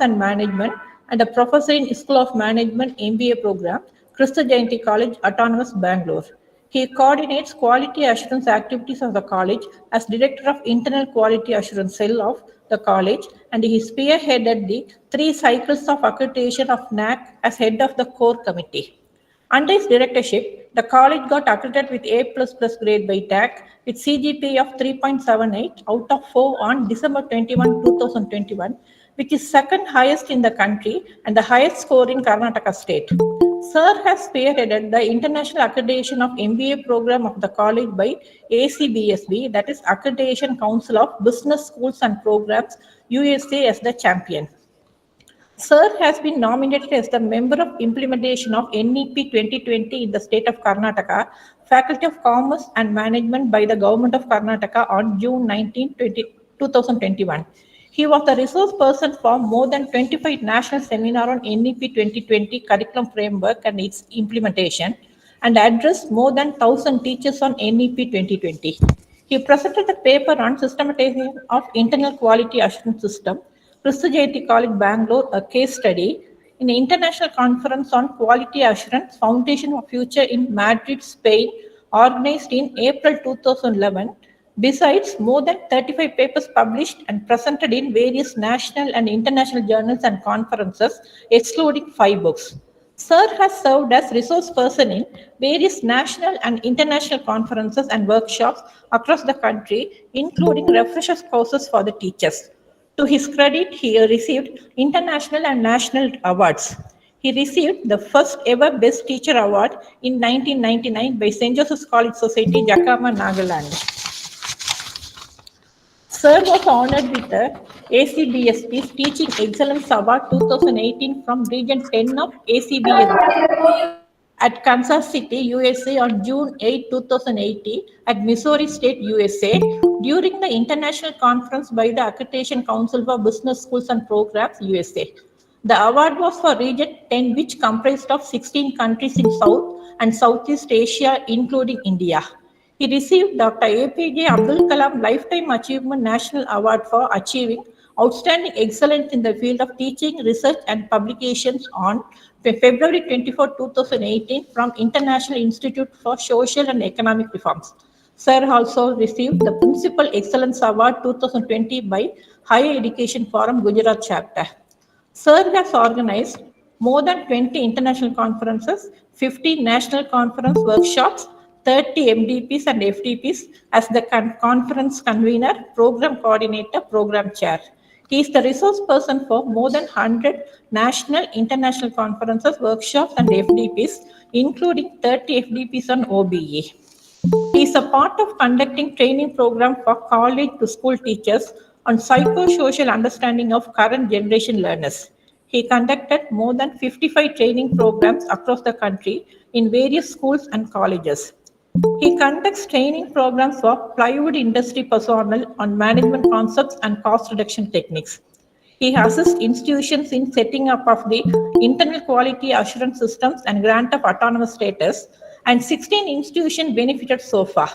and Management and a professor in School of Management MBA program, Krista Jayanti College, Autonomous, Bangalore. He coordinates quality assurance activities of the college as Director of Internal Quality Assurance Cell of the college, and he spearheaded the 3 cycles of accreditation of NAC as head of the core committee. Under his directorship, the college got accredited with A++ grade by TAC with CGPA of 3.78 out of 4 on December 21, 2021, which is second highest in the country and the highest score in Karnataka state. Sir has spearheaded the international accreditation of MBA program of the college by ACBSB, that is Accreditation Council of Business Schools and Programs, USA, as the champion. Sir has been nominated as the member of implementation of NEP 2020 in the state of Karnataka, Faculty of Commerce and Management by the Government of Karnataka on June 19, 2021. He was the resource person for more than 25 national seminars on NEP 2020 curriculum framework and its implementation, and addressed more than 1,000 teachers on NEP 2020. He presented the paper on systematization of internal quality assurance system, Krista Jayanti College, Bangalore, a case study, in the International Conference on Quality Assurance, Foundation of Future in Madrid, Spain, organized in April 2011. Besides, more than 35 papers published and presented in various national and international journals and conferences, excluding 5 books. Sir has served as resource person in various national and international conferences and workshops across the country, including refresher courses for the teachers. To his credit, he received international and national awards. He received the first ever Best Teacher Award in 1999 by St. Joseph's College Society, Jakama, Nagaland. Sir was honored with the ACBSP's Teaching Excellence Award 2018 from Region 10 of ACBSP at Kansas City, USA on June 8, 2018 at Missouri State, USA during the International Conference by the Accreditation Council for Business Schools and Programs, USA. The award was for Region 10, which comprised of 16 countries in South and Southeast Asia, including India. He received Dr. APJ Abdul Kalam Lifetime Achievement National Award for achieving outstanding excellence in the field of teaching, research, and publications on February 24, 2018 from International Institute for Social and Economic Reforms. Sir also received the Principal Excellence Award 2020 by Higher Education Forum Gujarat Chapter. Sir has organized more than 20 international conferences, 50 national conference workshops, 30 MDPs and FDPs as the conference convener, program coordinator, program chair. He is the resource person for more than 100 national, international conferences, workshops, and FDPs, including 30 FDPs on OBE. He is a part of conducting training program for college to school teachers on psychosocial understanding of current generation learners. He conducted more than 55 training programs across the country in various schools and colleges. He conducts training programs for plywood industry personnel on management concepts and cost reduction techniques. He assists institutions in setting up of the internal quality assurance systems and grant of autonomous status, and 16 institutions benefited so far.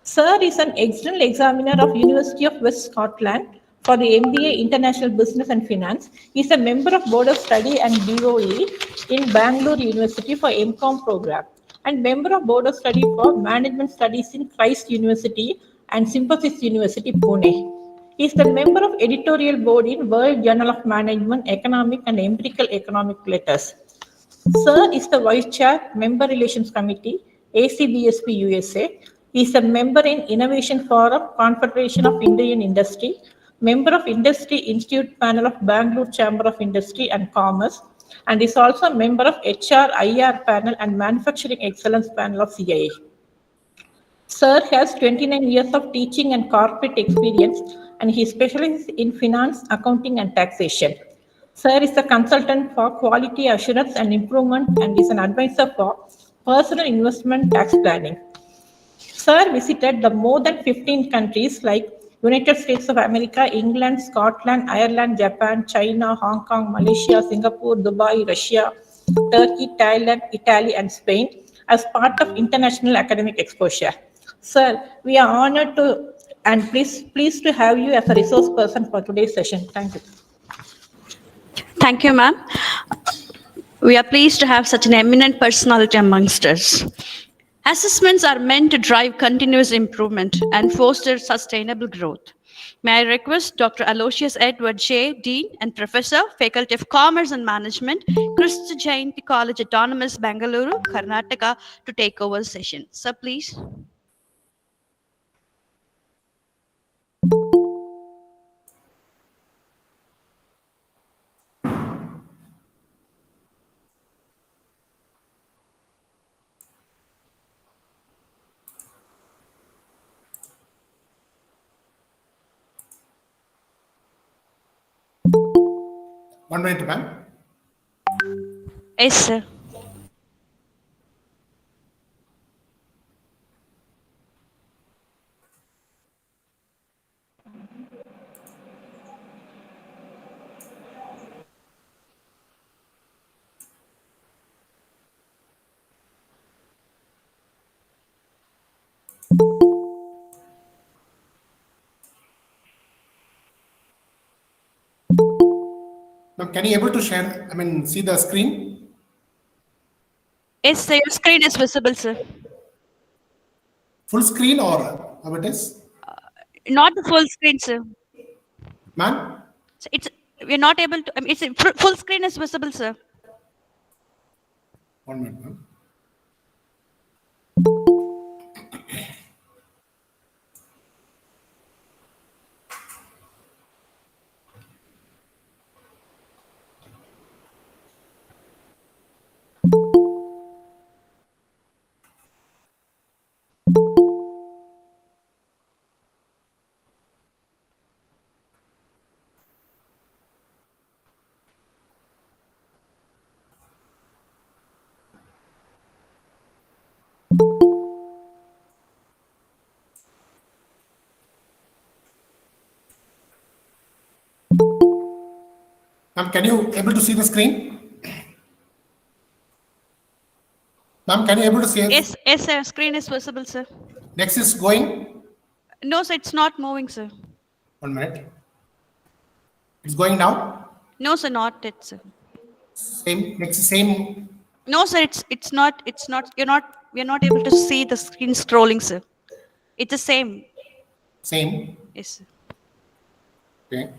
Sir is an external examiner of University of West Scotland for the MBA International Business and Finance. He is a member of Board of Study and DOE in Bangalore University for MCOM program, and member of Board of Study for Management Studies in Christ University and Symbiosis University, Pune. He is the member of editorial board in World Journal of Management, Economic and Empirical Economic Letters. Sir is the Vice Chair, Member Relations Committee, ACBSP USA. He is a member in Innovation Forum, Confederation of Indian Industry, member of Industry Institute Panel of Bangalore Chamber of Industry and Commerce, and is also a member of HR IR Panel and Manufacturing Excellence Panel of CIA. Sir has 29 years of teaching and corporate experience, and he specializes in finance, accounting, and taxation. Sir is a consultant for quality assurance and improvement and is an advisor for personal investment tax planning. Sir visited the more than 15 countries like United States of America, England, Scotland, Ireland, Japan, China, Hong Kong, Malaysia, Singapore, Dubai, Russia, Turkey, Thailand, Italy, and Spain as part of international academic exposure. Sir, we are honored to and pleased to have you as a resource person for today's session. Thank you. Thank you, ma'am. We are pleased to have such an eminent personality amongst us. Assessments are meant to drive continuous improvement and foster sustainable growth. May I request Dr. Aloysius Edward J. Dean and Professor, Faculty of Commerce and Management, Christ Jayanti College Autonomous, Bangalore, Karnataka, to take over the session. Sir, please. One minute, ma'am. Yes, sir. Now, can you able to share, see the screen? Yes, sir. Your screen is visible, sir. Full screen or how it is? Not the full screen, sir. Ma'am? So we're not able to. It's full screen is visible, sir. 1 minute, ma'am. Ma'am, can you able to see the screen? Ma'am, can you able to see it? Yes, sir. Screen is visible, sir. Next is going. No, sir. It's not moving, sir. 1 minute. It's going now. No, sir. Not it, sir. Same. Next is same. No, sir. It's not. It's not. We're not able to see the screen scrolling, sir. It's the same. Same. Yes, sir. Okay.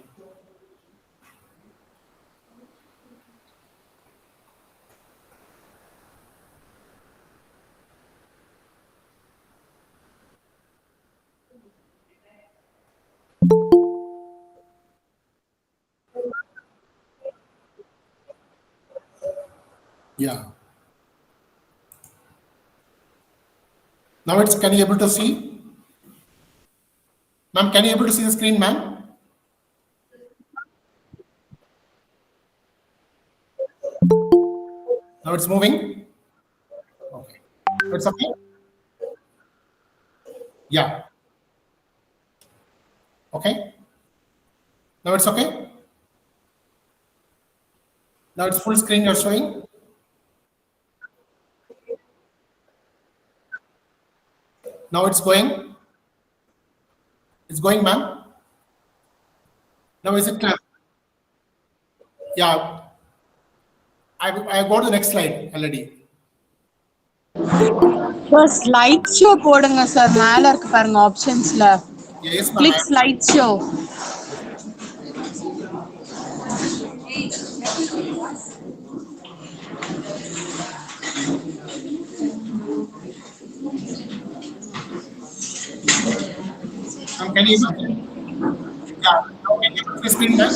Yeah. Now it's, can you able to see? Ma'am, can you able to see the screen, ma'am? Now it's moving. Okay. It's okay. Yeah. Okay. Now it's okay. Now it's full screen you're showing. Now it's going. It's going, ma'am. Now is it clear? Yeah. I go to the next slide already. Sir, slide show போடுங்க sir மேல இருக்கு பாருங்க ஆப்ஷன்ஸ்ல Yes, ma'am. click slide show. Can you yeah, now can you able to see the screen, ma'am?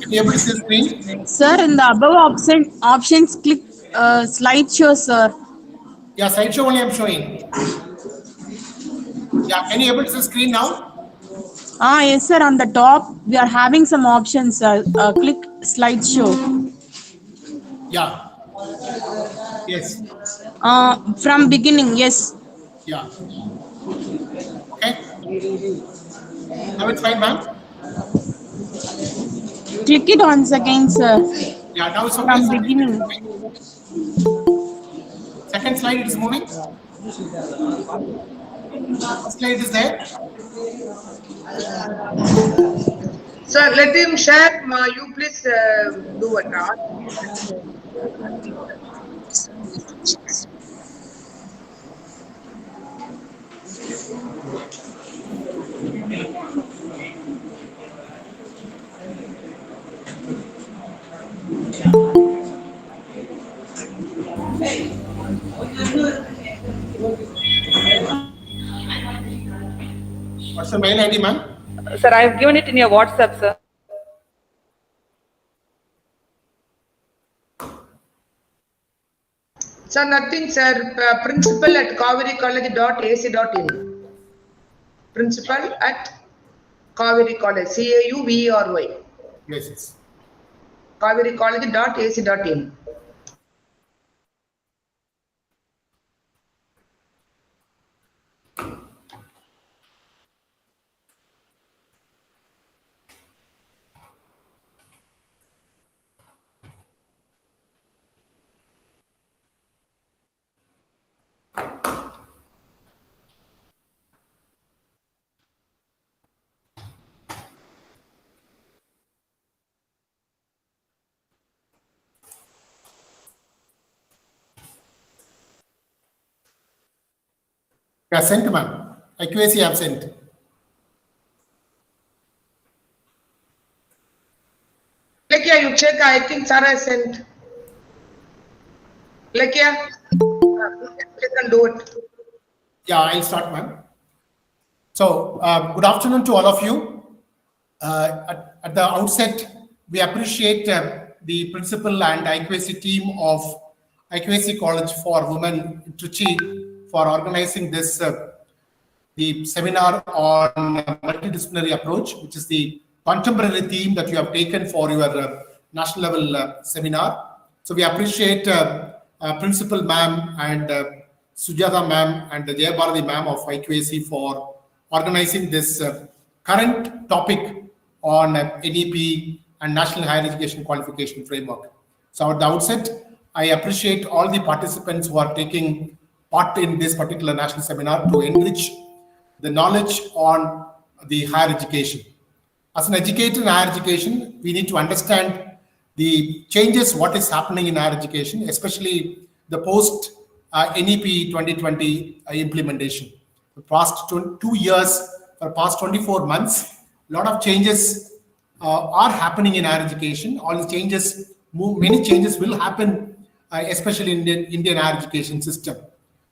Can you able to see the screen? Sir, in the above options click slide show, sir. Yeah, slideshow only I'm showing. Yeah, can you able to see the screen now? Yes sir, on the top we are having some options, sir. Click slide show. Yeah. Yes. From beginning, yes. Yeah. Okay. Now it's fine, ma'am. Click it once again, sir. Yeah, now it's okay. From beginning. Second slide it is moving. First slide is there. Sir, let him share. You please do it. What's the mail ID, ma'am? Sir, I have given it in your WhatsApp, sir. Sir, nothing, sir. Principal at cauverycollege.ac.in. Principal at Cauvery College. CAUVERY. Yes, yes. cauverycollege.ac.in. Yeah, sent, ma'am. Accuracy absent. Lakia, you check. I think Sarah sent. Lakia, you can do it. Yeah, I'll start, ma'am. So, good afternoon to all of you. At the outset, we appreciate the principal and IQAC team of IQAC College for Women in Trichy for organizing this the seminar on multidisciplinary approach, which is the contemporary theme that you have taken for your national level seminar. So we appreciate Principal Ma'am and Sujata Ma'am and the Jayabharati Ma'am of IQAC for organizing this current topic on NEP and National Higher Education Qualification Framework. So at the outset, I appreciate all the participants who are taking part in this particular national seminar to enrich the knowledge on the higher education. As an educator in higher education, we need to understand the changes, what is happening in higher education, especially the post NEP 2020 implementation. The past 2 years, for past 24 months, a lot of changes are happening in higher education. All the changes, many changes will happen, especially in the Indian higher education system.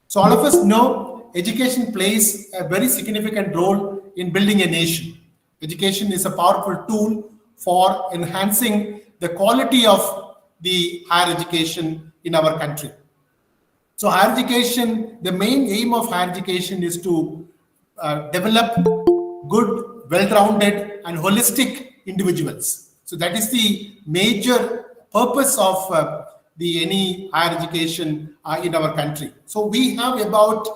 So all of us know education plays a very significant role in building a nation. Education is a powerful tool for enhancing the quality of the higher education in our country. So higher education, the main aim of higher education is to develop good, well-rounded and holistic individuals. So that is the major purpose of any higher education in our country. So we have about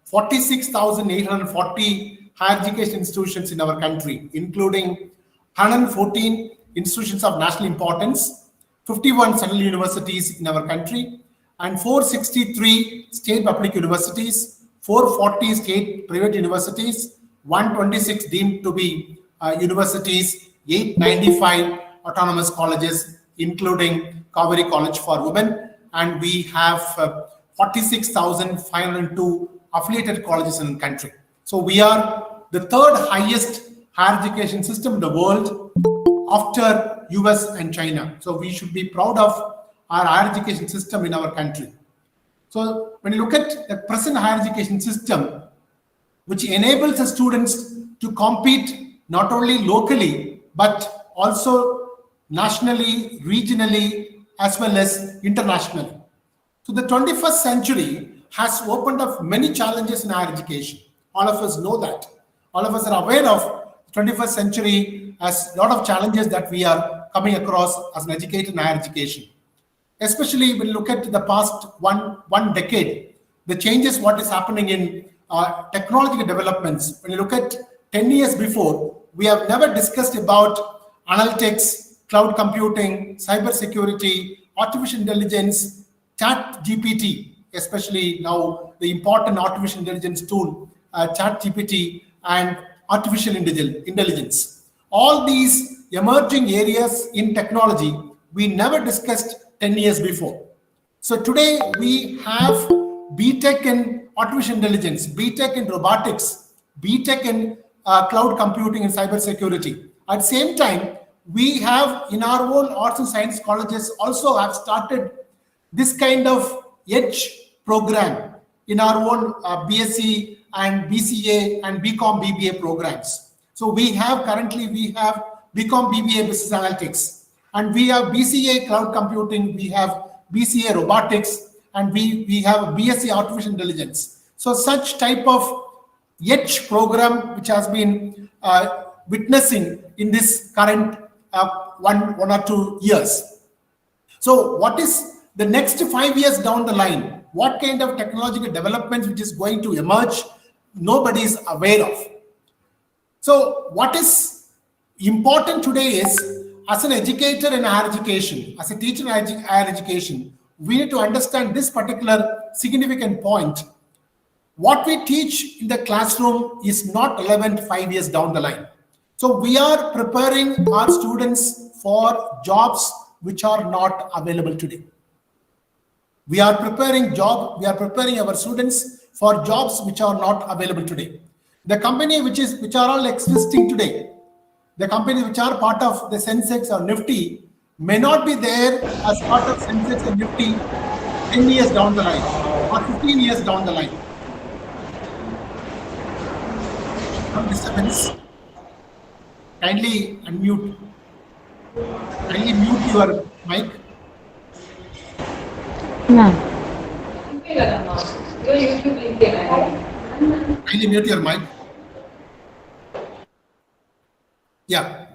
46,840 higher education institutions in our country, including 114 institutions of national importance, 51 central universities in our country, and 463 state public universities, 440 state private universities, 126 deemed to be universities, 895 autonomous colleges, including Cauvery College for Women, and we have 46,502 affiliated colleges in the country. So we are the third highest higher education system in the world after US and China. So we should be proud of our higher education system in our country. So when you look at the present higher education system, which enables the students to compete not only locally, but also nationally, regionally, as well as internationally. So the 21st century has opened up many challenges in higher education. All of us know that. All of us are aware of the 21st century as a lot of challenges that we are coming across as an educator in higher education. Especially when you look at the past one decade, the changes, what is happening in technological developments. When you look at 10 years before, we have never discussed about analytics, cloud computing, cybersecurity, artificial intelligence, chat GPT, especially now the important artificial intelligence tool, chat GPT and artificial intelligence. all these emerging areas in technology we never discussed 10 years before. So today we have BTech in artificial intelligence, BTech in robotics, BTech in cloud computing and cybersecurity. At the same time, we have in our own arts and science colleges also have started this kind of edge program in our own BSc and BCA and BCom BBA programs. So currently we have BCom BBA Business Analytics, and we have BCA Cloud Computing, we have BCA Robotics, and we have BSc Artificial Intelligence. So such type of edge program which has been witnessing in this current 1 or 2 years. So what is the next 5 years down the line? What kind of technological developments which is going to emerge? Nobody is aware of. So what is important today is, as an educator in higher education, as a teacher in higher education, we need to understand this particular significant point. What we teach in the classroom is not relevant 5 years down the line. So we are preparing our students for jobs which are not available today. We are preparing our students for jobs which are not available today. The company which are all existing today, the companies which are part of the Sensex or Nifty may not be there as part of Sensex and Nifty 10 years down the line or 15 years down the line. Some disturbance. Kindly unmute. Kindly mute your mic. Kindly mute your mic. Yeah.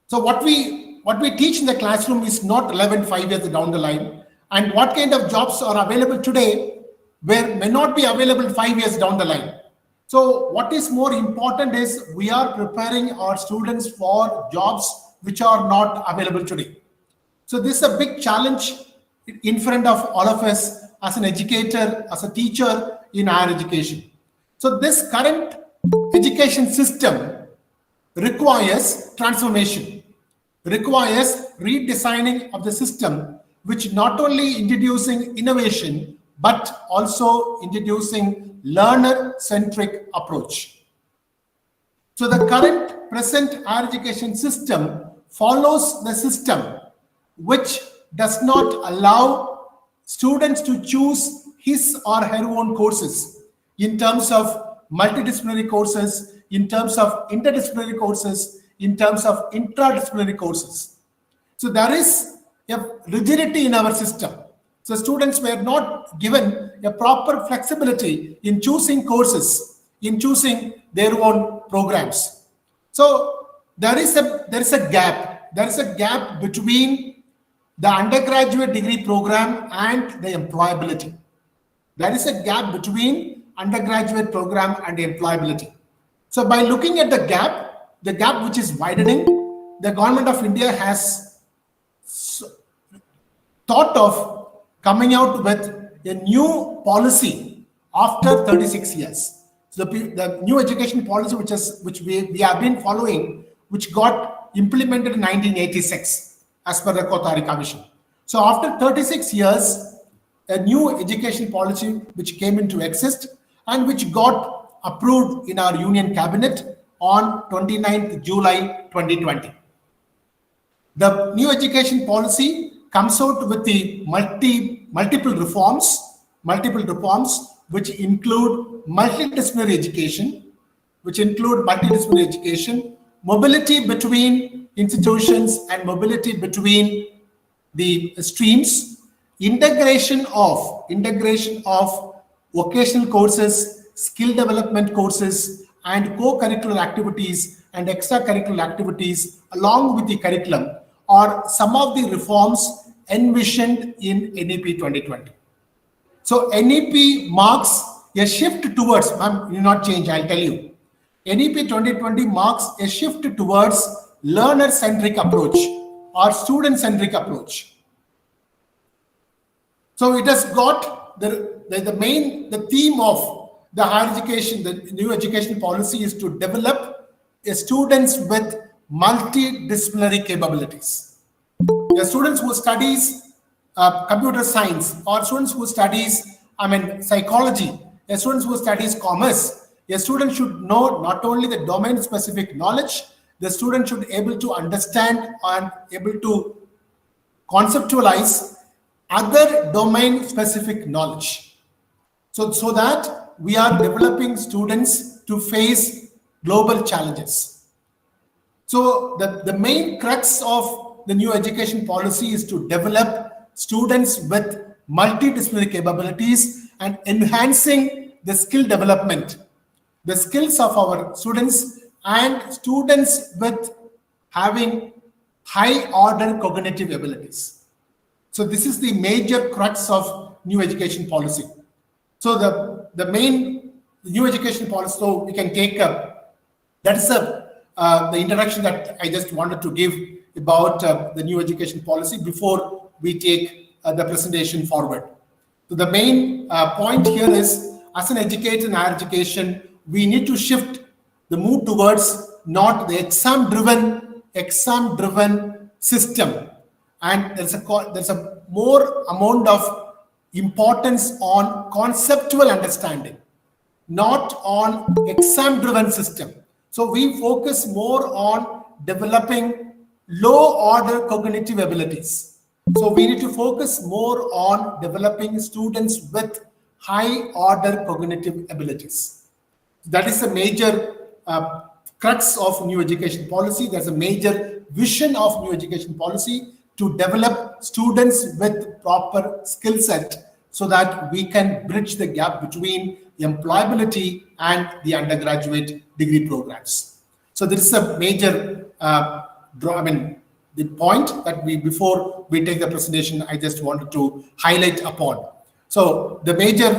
So what we teach in the classroom is not relevant 5 years down the line, and what kind of jobs are available today may not be available 5 years down the line. So what is more important is we are preparing our students for jobs which are not available today. So this is a big challenge in front of all of us as an educator, as a teacher in higher education. So this current education system requires transformation, requires redesigning of the system, which not only introducing innovation, but also introducing learner-centric approach. So the current present higher education system follows the system which does not allow students to choose his or her own courses in terms of multidisciplinary courses, in terms of interdisciplinary courses, in terms of intradisciplinary courses. So there is a rigidity in our system. So students were not given a proper flexibility in choosing courses, in choosing their own programs. So there is a gap. There is a gap between the undergraduate degree program and the employability. There is a gap between undergraduate program and employability. So by looking at the gap which is widening, the government of India has thought of coming out with a new policy after 36 years. So the new education policy which we have been following, which got implemented in 1986 as per the Cocurricular vision. So after 36 years, a new education policy which came into exist and which got approved in our union cabinet on 29th July 2020. The new education policy comes out with the multiple reforms which include multidisciplinary education, mobility between institutions and mobility between the streams, integration of vocational courses, skill development courses, and co-curricular activities and extracurricular activities along with the curriculum are some of the reforms envisioned in NEP 2020. So NEP marks a shift towards, ma'am, you not change, I'll tell you. NEP 2020 marks a shift towards learner-centric approach or student-centric approach. So it has got the theme of the higher education, the new education policy is to develop students with multidisciplinary capabilities. The students who studies computer science, or students who studies, psychology, a student who studies commerce, a student should know not only the domain specific knowledge, the student should able to understand and able to conceptualize other domain specific knowledge. So that we are developing students to face global challenges. So the main crux of the new education policy is to develop students with multidisciplinary capabilities and enhancing the skill development, the skills of our students, and students with having high order cognitive abilities. So this is the major crux of new education policy. So the main new education policy, so we can take that's the introduction that I just wanted to give about the new education policy before we take the presentation forward. So the main point here is, as an educator in higher education, we need to shift the move towards not the exam-driven system, and there's a more amount of importance on conceptual understanding, not on exam-driven system. So we focus more on developing low-order cognitive abilities. So we need to focus more on developing students with high-order cognitive abilities. That is a major crux of new education policy. There's a major vision of new education policy to develop students with proper skill set so that we can bridge the gap between employability and the undergraduate degree programs. So this is a major the point that before we take the presentation, I just wanted to highlight upon. So the major,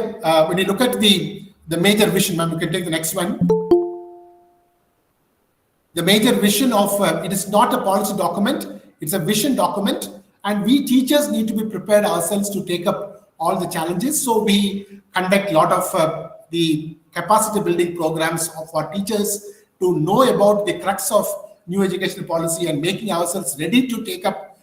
when you look at the major vision, ma'am, you can take the next one. The major vision of, it is not a policy document, it's a vision document, and we teachers need to be prepared ourselves to take up all the challenges. So we conduct a lot of the capacity building programs for teachers to know about the crux of new education policy and making ourselves ready to take up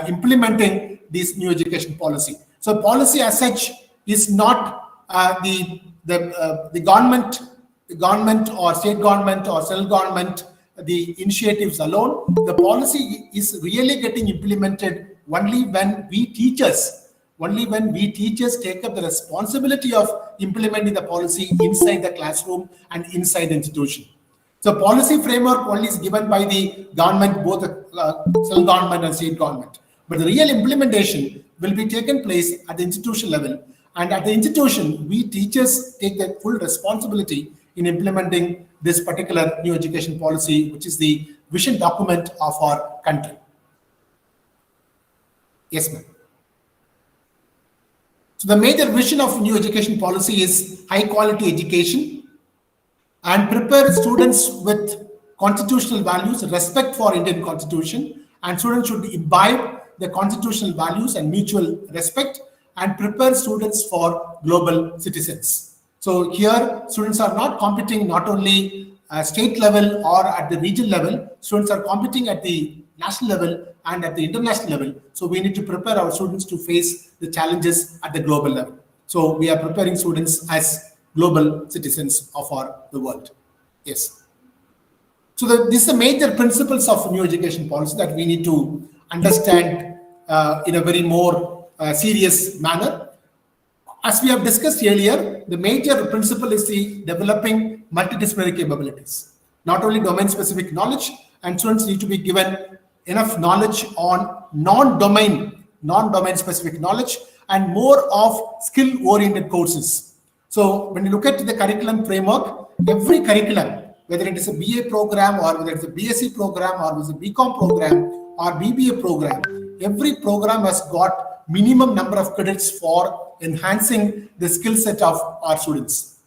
implementing this new education policy. So policy as such is not the government or state government or central government, the initiatives alone. The policy is really getting implemented only when we teachers take up the responsibility of implementing the policy inside the classroom and inside the institution. So policy framework only is given by the government, both the central government and state government. But the real implementation will be taken place at the institution level. And at the institution, we teachers take the full responsibility in implementing this particular new education policy, which is the vision document of our country. Yes, ma'am. So the major vision of new education policy is high quality education and prepare students with constitutional values, respect for Indian Constitution, and students should imbibe the constitutional values and mutual respect, and prepare students for global citizens. So here, students are not competing not only state level or at the regional level, students are competing at the national level and at the international level. So we need to prepare our students to face the challenges at the global level. So we are preparing students as global citizens of the world. Yes. So these are major principles of new education policy that we need to understand in a very more serious manner. As we have discussed earlier, the major principle is the developing multidisciplinary capabilities. Not only domain-specific knowledge, and students need to be given enough knowledge on non-domain specific knowledge and more of skill-oriented courses. So when you look at the curriculum framework, every curriculum, whether it is a BA program or whether it's a BSc program or it's a BCom program or BBA program, every program has got minimum number of credits for enhancing the skill set of our students.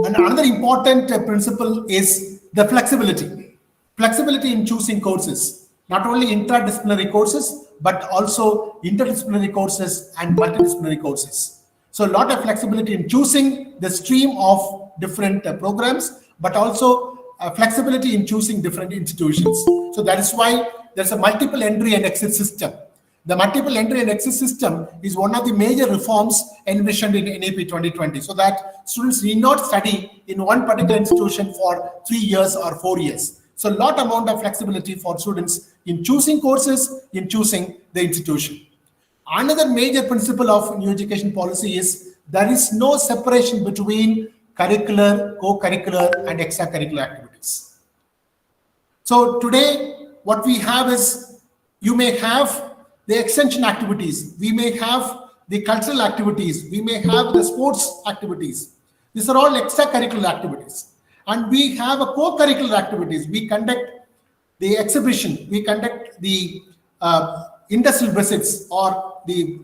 And another important principle is the flexibility. Flexibility in choosing courses, not only interdisciplinary courses, but also interdisciplinary courses and multidisciplinary courses. So a lot of flexibility in choosing the stream of different programs, but also flexibility in choosing different institutions. So that is why there's a multiple entry and exit system. The multiple entry and exit system is one of the major reforms envisioned in NAP 2020, so that students need not study in one particular institution for 3 years or 4 years. So a lot amount of flexibility for students in choosing courses, in choosing the institution. Another major principle of new education policy is there is no separation between curricular, co-curricular, and extracurricular activities. So today, what we have is, you may have the extension activities, we may have the cultural activities, we may have the sports activities. These are all extracurricular activities. And we have a co-curricular activities. We conduct the exhibition, we conduct the industrial visits or the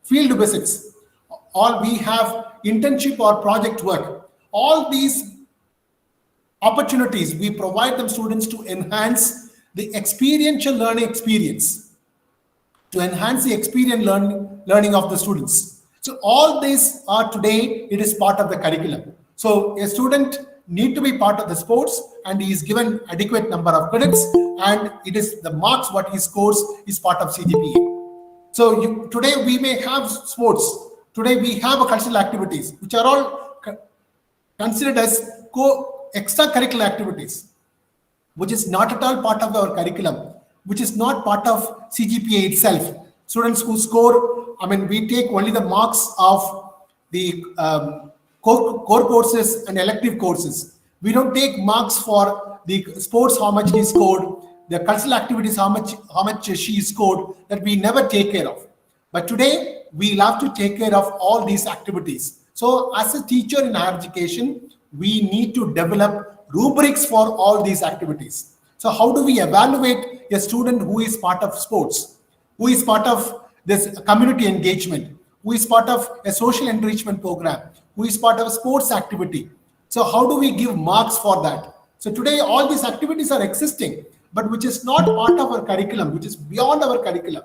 field visits, or we have internship or project work. All these opportunities, we provide them students to enhance the experiential learning experience, to enhance the experience learning of the students. So all these are today, it is part of the curriculum. So a student need to be part of the sports, and he is given adequate number of credits, and it is the marks what he scores is part of CGPA. So today we may have sports, today we have a cultural activities, which are all considered as extracurricular activities, which is not at all part of our curriculum, which is not part of CGPA itself. Students who score, we take only the marks of the core courses and elective courses. We don't take marks for the sports, how much he scored, the cultural activities, how much she scored, that we never take care of. But today, we have to take care of all these activities. So as a teacher in higher education, we need to develop rubrics for all these activities. So how do we evaluate a student who is part of sports, who is part of this community engagement, who is part of a social enrichment program, who is part of a sports activity? So how do we give marks for that? So today all these activities are existing, but which is not part of our curriculum, which is beyond our curriculum.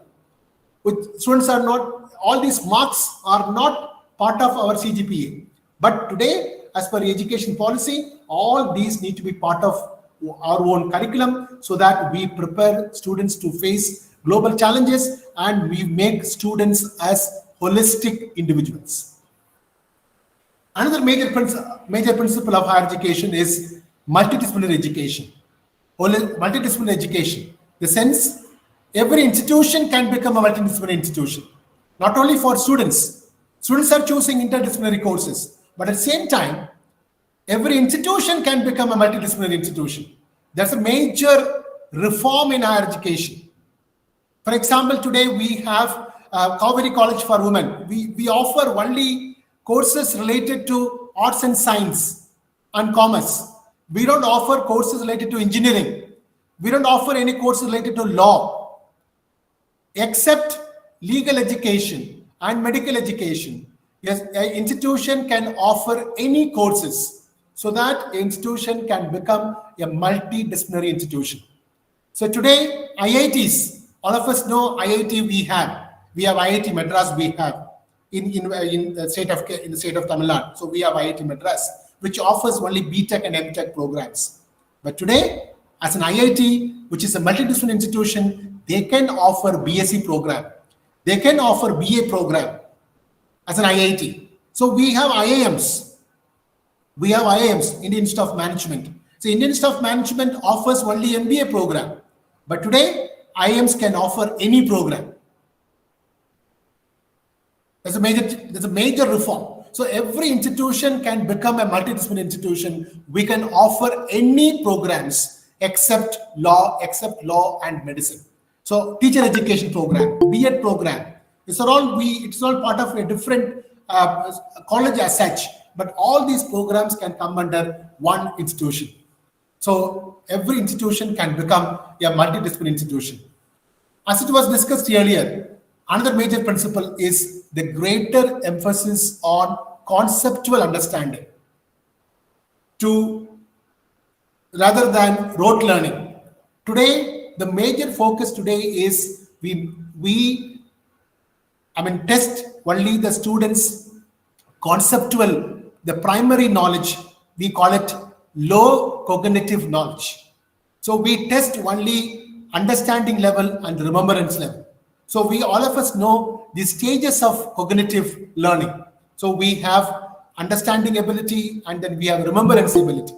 Which students are not, all these marks are not part of our CGPA. But today, as per education policy, all these need to be part of our own curriculum, so that we prepare students to face global challenges and we make students as holistic individuals. Another major principle of higher education is multidisciplinary education. Multidisciplinary education, the sense every institution can become a multidisciplinary institution. Not only for students. Students are choosing interdisciplinary courses, but at the same time, every institution can become a multidisciplinary institution. That's a major reform in higher education. For example, today we have Cocurricular College for Women. We offer only courses related to arts and science and commerce. We don't offer courses related to engineering. We don't offer any courses related to law. Except legal education and medical education. Yes, an institution can offer any courses, so that institution can become a multidisciplinary institution. So today, IITs, all of us know IIT we have. We have IIT Madras we have in the state of Tamil Nadu. So we have IIT Madras, which offers only BTech and MTech programs. But today, as an IIT, which is a multidisciplinary institution, they can offer BSc program. They can offer BA program as an IIT. So we have IIMs. We have IIMs, Indian Institute of Management. So Indian Institute of Management offers only MBA program. But today, IIMs can offer any program. There's a major reform. So every institution can become a multidisciplinary institution. We can offer any programs except law and medicine. So teacher education program, BEd program, it's all part of a different college as such, but all these programs can come under one institution. So every institution can become a multidisciplinary institution. As it was discussed earlier, another major principle is the greater emphasis on conceptual understanding rather than rote learning. Today, the major focus today is we test only the students' conceptual, the primary knowledge, we call it low cognitive knowledge. So we test only understanding level and remembrance level. So we all of us know the stages of cognitive learning. So we have understanding ability, and then we have remembrance ability.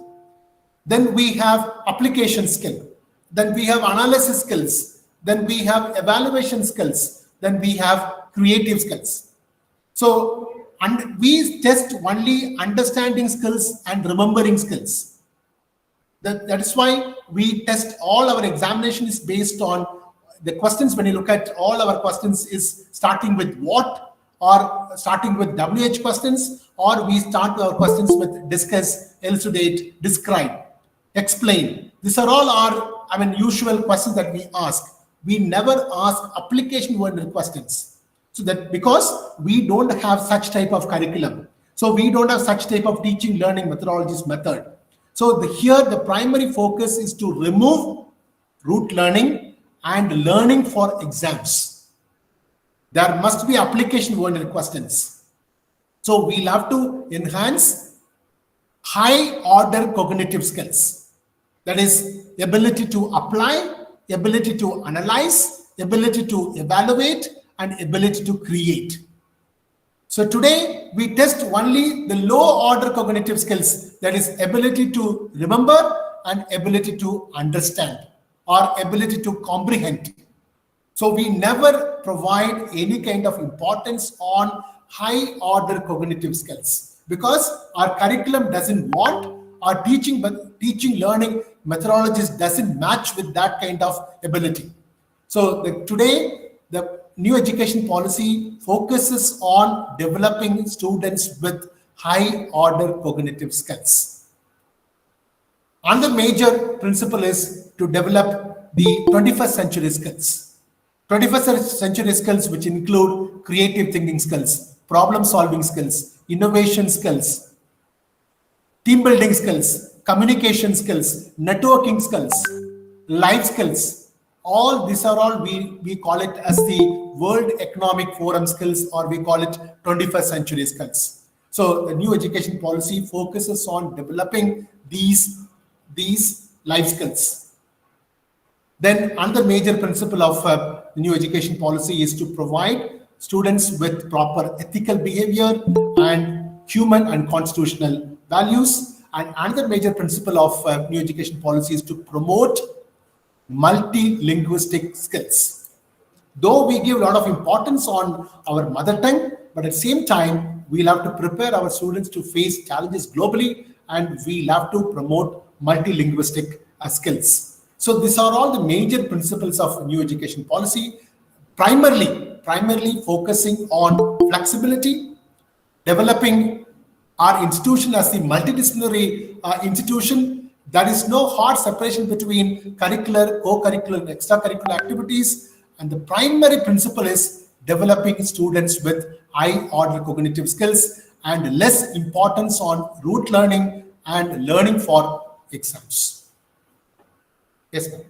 Then we have application skill. Then we have analysis skills. Then we have evaluation skills. Then we have creative skills. So we test only understanding skills and remembering skills. That is why we test all our examination is based on the questions. When you look at all our questions is starting with what, or starting with WH questions, or we start our questions with discuss, elucidate, describe, explain. These are all our, usual questions that we ask. We never ask application-oriented questions. So that because we don't have such type of curriculum. So we don't have such type of teaching, learning methodologies method. So here the primary focus is to remove rote learning and learning for exams. There must be application-oriented questions. So we'll have to enhance high-order cognitive skills. That is, ability to apply, ability to analyze, ability to evaluate, and ability to create. So today we test only the low-order cognitive skills, that is, ability to remember and ability to understand or ability to comprehend. So we never provide any kind of importance on high order cognitive skills because our curriculum doesn't want, our teaching learning methodologies doesn't match with that kind of ability. So today the new education policy focuses on developing students with high order cognitive skills. Another major principle is to develop the 21st century skills. 21st century skills, which include creative thinking skills, problem solving skills, innovation skills, team building skills, communication skills, networking skills, life skills. All these are all, we call it as the World Economic Forum skills, or we call it 21st century skills. So the new education policy focuses on developing these life skills. Then another major principle of the new education policy is to provide students with proper ethical behavior and human and constitutional values. And another major principle of new education policy is to promote multilinguistic skills. Though we give a lot of importance on our mother tongue, but at the same time, we'll have to prepare our students to face challenges globally, and we'll have to promote multilinguistic skills. So these are all the major principles of new education policy, primarily focusing on flexibility, developing our institution as the multidisciplinary institution. There is no hard separation between curricular, co-curricular, and extracurricular activities. And the primary principle is developing students with high order cognitive skills and less importance on rote learning and learning for exams. Yes, ma'am.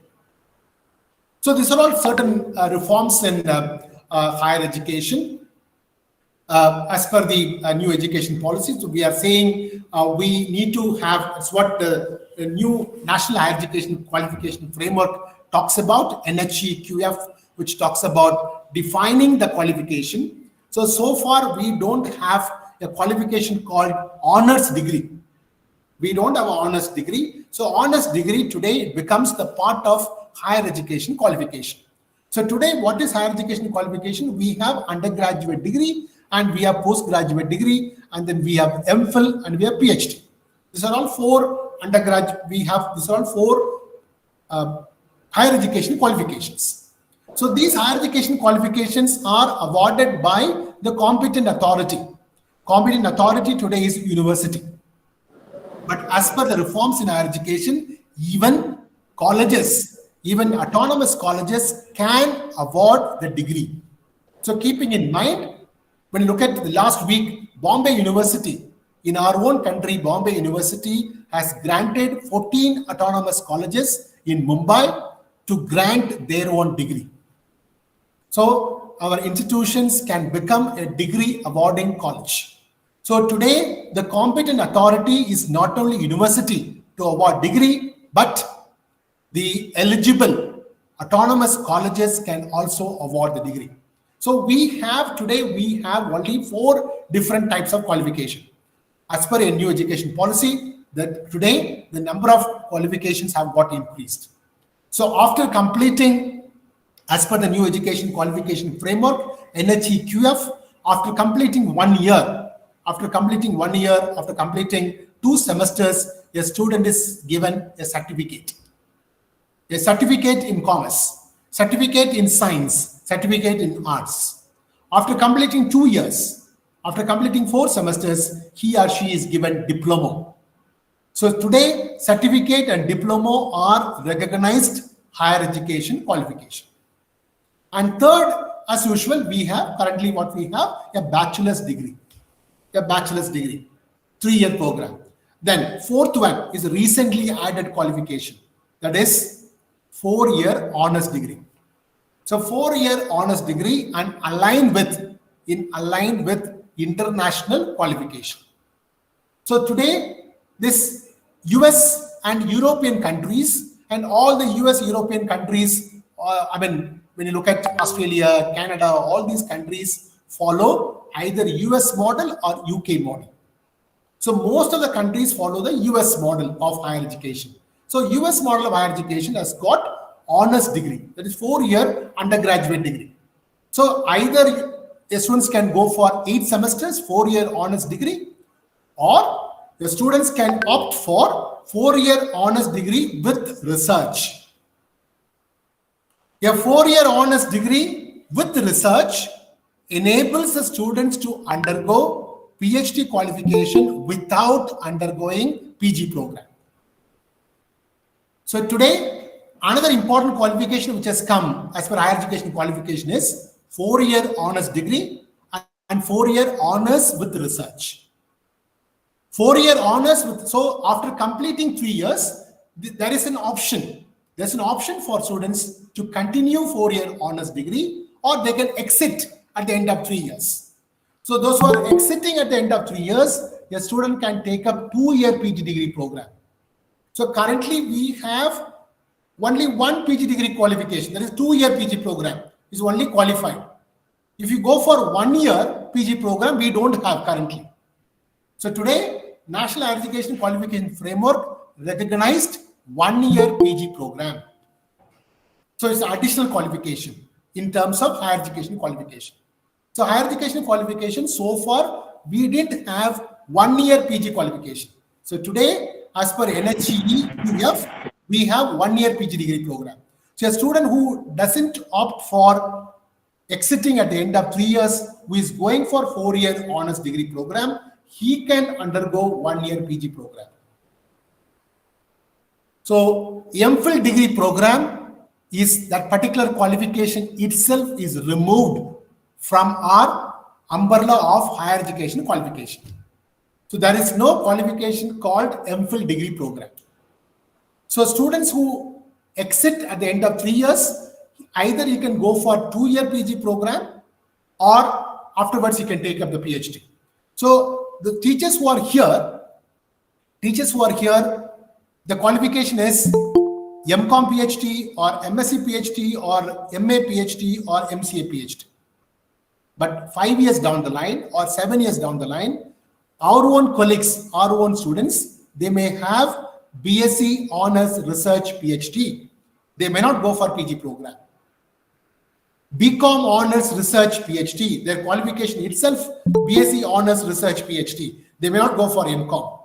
So these are all certain reforms in higher education. As per the new education policy, so we are saying we need to have, it's what the new National Higher Education Qualification Framework talks about, NHCQF, which talks about defining the qualification. So far we don't have a qualification called honors degree. We don't have an honors degree. So honors degree today becomes the part of higher education qualification. So today, what is higher education qualification? We have undergraduate degree and we have postgraduate degree, and then we have MPhil and we have PhD. These are all four undergraduate. These are all four higher education qualifications. So these higher education qualifications are awarded by the competent authority. Competent authority today is university. But as per the reforms in higher education, even colleges, even autonomous colleges can award the degree. So keeping in mind, when you look at the last week, Bombay University, in our own country, Bombay University has granted 14 autonomous colleges in Mumbai to grant their own degree. So our institutions can become a degree awarding college. So today, the competent authority is not only university to award degree, but the eligible autonomous colleges can also award the degree. So we have only 4 different types of qualification. As per a new education policy, that today the number of qualifications have got increased. So after completing, as per the new education qualification framework, NHCQF, after completing 1 year, after completing 2 semesters, a student is given a certificate in commerce, certificate in science, certificate in arts. After completing 2 years, after completing 4 semesters, he or she is given diploma. So today, certificate and diploma are recognized higher education qualification. And third, as usual, we have a bachelor's degree, 3-year program. Then fourth one is a recently added qualification, that is 4-year honors degree. So 4-year honors degree and aligned with international qualification. So today, this US and European countries, and all the US European countries, when you look at Australia, Canada, all these countries follow either US model or UK model. So most of the countries follow the US model of higher education. So US model of higher education has got honors degree, that is 4-year undergraduate degree. So either the students can go for 8 semesters, 4-year honors degree, or the students can opt for 4-year honors degree with research. A 4-year honors degree with research enables the students to undergo PhD qualification without undergoing PG program. So today, another important qualification which has come as per higher education qualification is 4-year honors degree and 4-year honors with research. 4-year honors with, so after completing 3 years, there is an option. There's an option for students to continue 4-year honors degree, or they can exit at the end of 3 years. So those who are exiting at the end of 3 years, a student can take up 2-year PG degree program. So currently we have only 1 PG degree qualification, that is 2-year PG program is only qualified. If you go for 1-year PG program, we don't have currently. So today, National Higher Education Qualification Framework recognized 1-year PG program. So it's additional qualification in terms of higher education qualification. So higher education qualification, so far, we didn't have 1-year PG qualification. So today, as per NHCQF, we have 1-year PG degree program. So a student who doesn't opt for exiting at the end of 3 years, who is going for 4-year honors degree program, he can undergo 1-year PG program. So MPhil degree program is that particular qualification itself is removed from our umbrella of higher education qualification. So there is no qualification called MPhil degree program. So students who exit at the end of 3 years, either you can go for 2-year PG program, or afterwards you can take up the PhD. So the teachers who are here, the qualification is MCom PhD or MSc PhD or MA PhD or MCA PhD. But 5 years down the line or 7 years down the line, our own colleagues, our own students, they may have BSc Honors Research PhD. They may not go for PG program. BCom Honors Research PhD, their qualification itself, BSc Honors Research PhD. They may not go for MCom.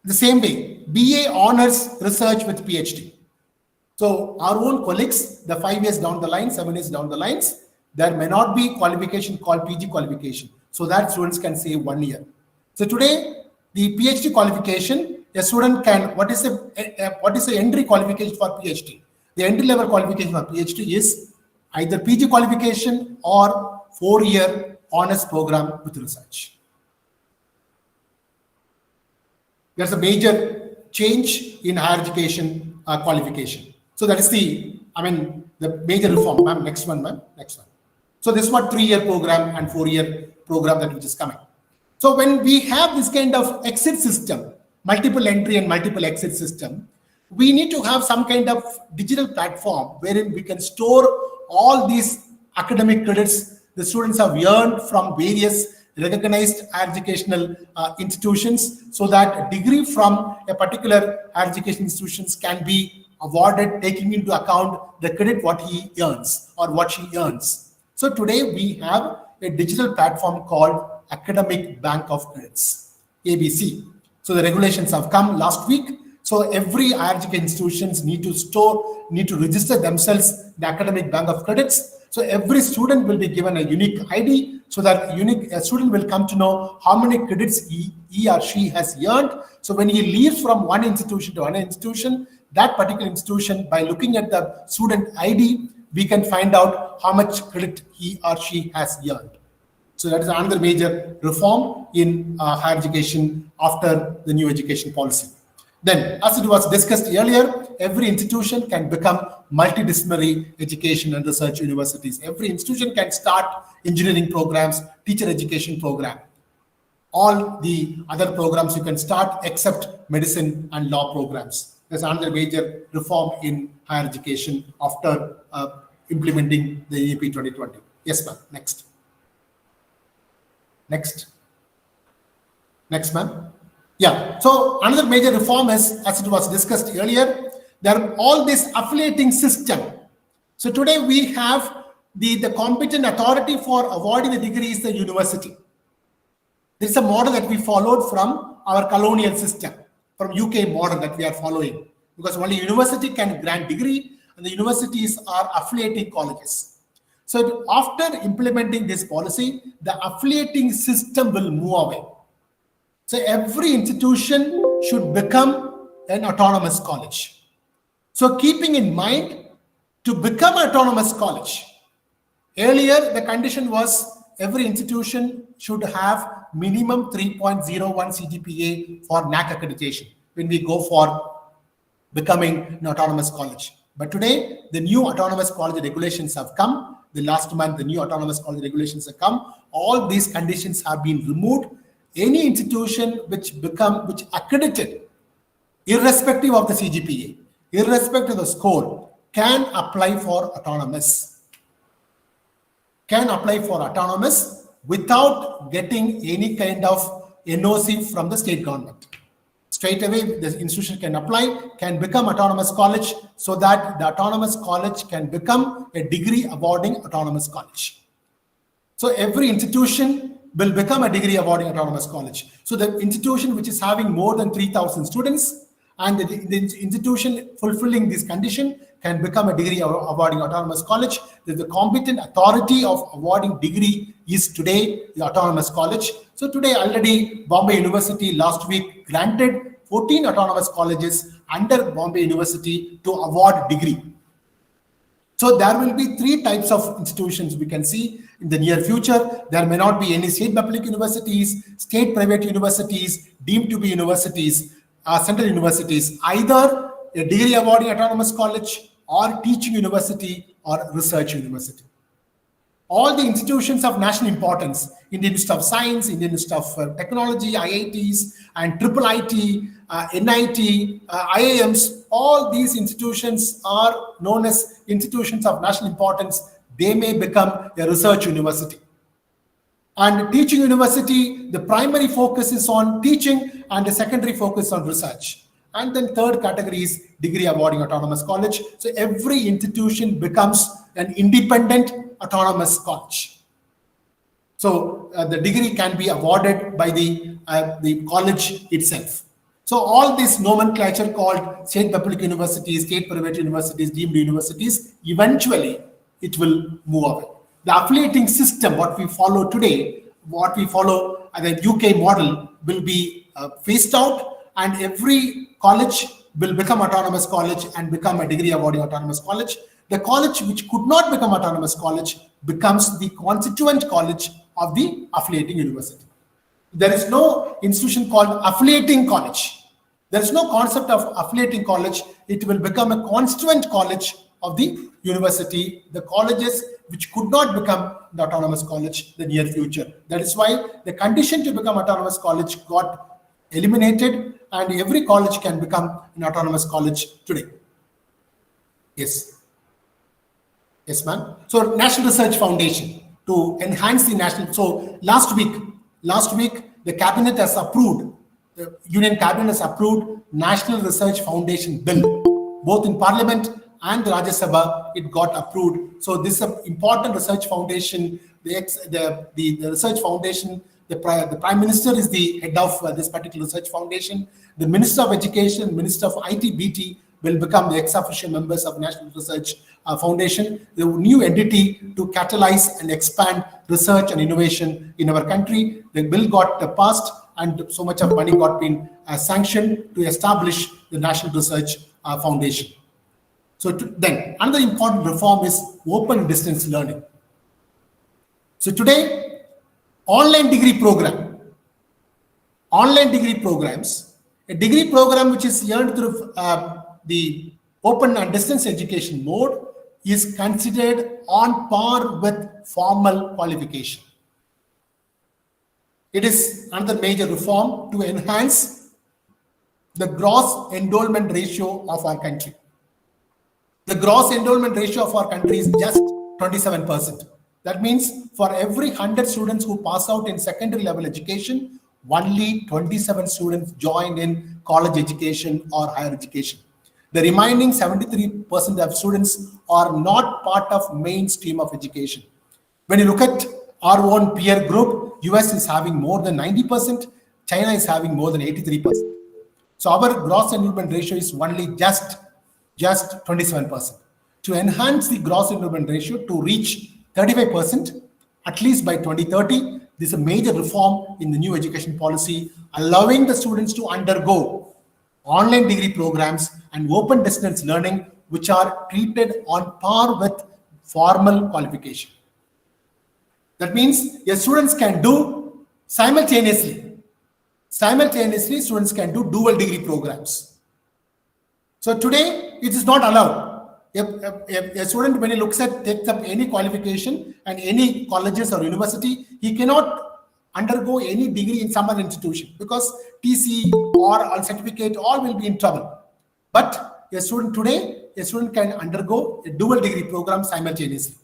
The same way, BA Honors Research with PhD. So our own colleagues, the 5 years down the line, 7 years down the lines, there may not be qualification called PG qualification. So that students can say 1 year. So today, the PhD qualification, a student can, what is the entry qualification for PhD? The entry level qualification for PhD is either PG qualification or 4-year honors program with research. There's a major change in higher education qualification. So that is the major reform. Ma'am, next one, ma'am, next one. So this is what 3-year program and 4-year program that which is coming. So when we have this kind of exit system, multiple entry and multiple exit system, we need to have some kind of digital platform wherein we can store all these academic credits the students have earned from various recognized higher educational institutions, so that degree from a particular higher education institutions can be awarded taking into account the credit what he earns or what she earns. So today we have a digital platform called Academic Bank of Credits, ABC. So the regulations have come last week. So every higher education institutions need to register themselves the Academic Bank of Credits. So every student will be given a unique ID, so that a student will come to know how many credits he or she has earned. So when he leaves from one institution to another institution, that particular institution, by looking at the student ID, we can find out how much credit he or she has earned. So that is another major reform in higher education after the new education policy. Then, as it was discussed earlier, every institution can become multidisciplinary education and research universities. Every institution can start engineering programs, teacher education program. All the other programs you can start except medicine and law programs. There's another major reform in higher education after implementing the EAP 2020. Yes, ma'am. Next. Next, ma'am. Yeah, so another major reform is, as it was discussed earlier, there are all this affiliating system. So today we have the competent authority for awarding the degree is the university. This is a model that we followed from our colonial system, from UK model that we are following, because only university can grant degree and the universities are affiliating colleges. So after implementing this policy, the affiliating system will move away. So every institution should become an autonomous college. So keeping in mind, to become an autonomous college, earlier the condition was every institution should have minimum 3.01 CGPA for NAC accreditation when we go for becoming an autonomous college. But today, the new autonomous college regulations have come. The last month, the new autonomous college regulations have come. All these conditions have been removed. Any institution which accredited, irrespective of the CGPA, irrespective of the score, can apply for autonomous. Can apply for autonomous without getting any kind of NOC from the state government. Straight away, the institution can apply, can become autonomous college, so that the autonomous college can become a degree awarding autonomous college. So every institution will become a degree awarding autonomous college. So the institution which is having more than 3,000 students and the institution fulfilling this condition can become a degree awarding autonomous college. The competent authority of awarding degree is today the autonomous college. So today already Bombay University last week granted 14 autonomous colleges under Bombay University to award degree. So there will be three types of institutions we can see in the near future. There may not be any state public universities, state private universities, deemed to be universities, central universities, either a degree awarding autonomous college or teaching university or research university. All the institutions of national importance, Indian Institute of Science, Indian Institute of Technology, IITs, and IIIT, NIT, IIMs, all these institutions are known as institutions of national importance. They may become a research university. And teaching university, the primary focus is on teaching and the secondary focus on research. And then third category is degree awarding autonomous college. So every institution becomes an independent autonomous college. So the degree can be awarded by the college itself. So all this nomenclature called state public universities, state private universities, deemed universities, eventually it will move away. The affiliating system, what we follow today, what we follow as a UK model, will be phased out, and every college will become autonomous college and become a degree awarding autonomous college. The college which could not become autonomous college becomes the constituent college of the affiliating university. There is no institution called affiliating college. There is no concept of affiliating college. It will become a constituent college of the university, the colleges which could not become the autonomous college in the near future. That is why the condition to become autonomous college got eliminated, and every college can become an autonomous college today. Yes. Yes, ma'am. So National Research Foundation to enhance the national. So last week, the cabinet has approved, the Union Cabinet has approved National Research Foundation bill, both in Parliament and the Rajya Sabha. It got approved. So this is an important research foundation. The research foundation. The Prime Minister is the head of this particular research foundation. The Minister of Education, Minister of IT, BT will become the ex-officio members of National Research Foundation, the new entity to catalyze and expand research and innovation in our country. The bill got passed, and so much of money got been sanctioned to establish the National Research Foundation. So then another important reform is open distance learning. So today, online degree programs, a degree program which is earned through the open and distance education mode is considered on par with formal qualification. It is another major reform to enhance the gross enrollment ratio of our country. The gross enrollment ratio of our country is just 27%. That means for every 100 students who pass out in secondary level education, only 27 students join in college education or higher education. The remaining 73% of students are not part of mainstream of education. When you look at our own peer group, US is having more than 90%, China is having more than 83%. So our gross enrollment ratio is only just 27%. To enhance the gross enrollment ratio to reach 35%, at least by 2030, this is a major reform in the new education policy, allowing the students to undergo online degree programs and open distance learning, which are treated on par with formal qualification. That means your students can do simultaneously, students can do dual degree programs. So today, it is not allowed. If a student, when he takes up any qualification and any colleges or university, he cannot undergo any degree in some other institution because TC or certificate all will be in trouble. But a student can undergo a dual degree program simultaneously.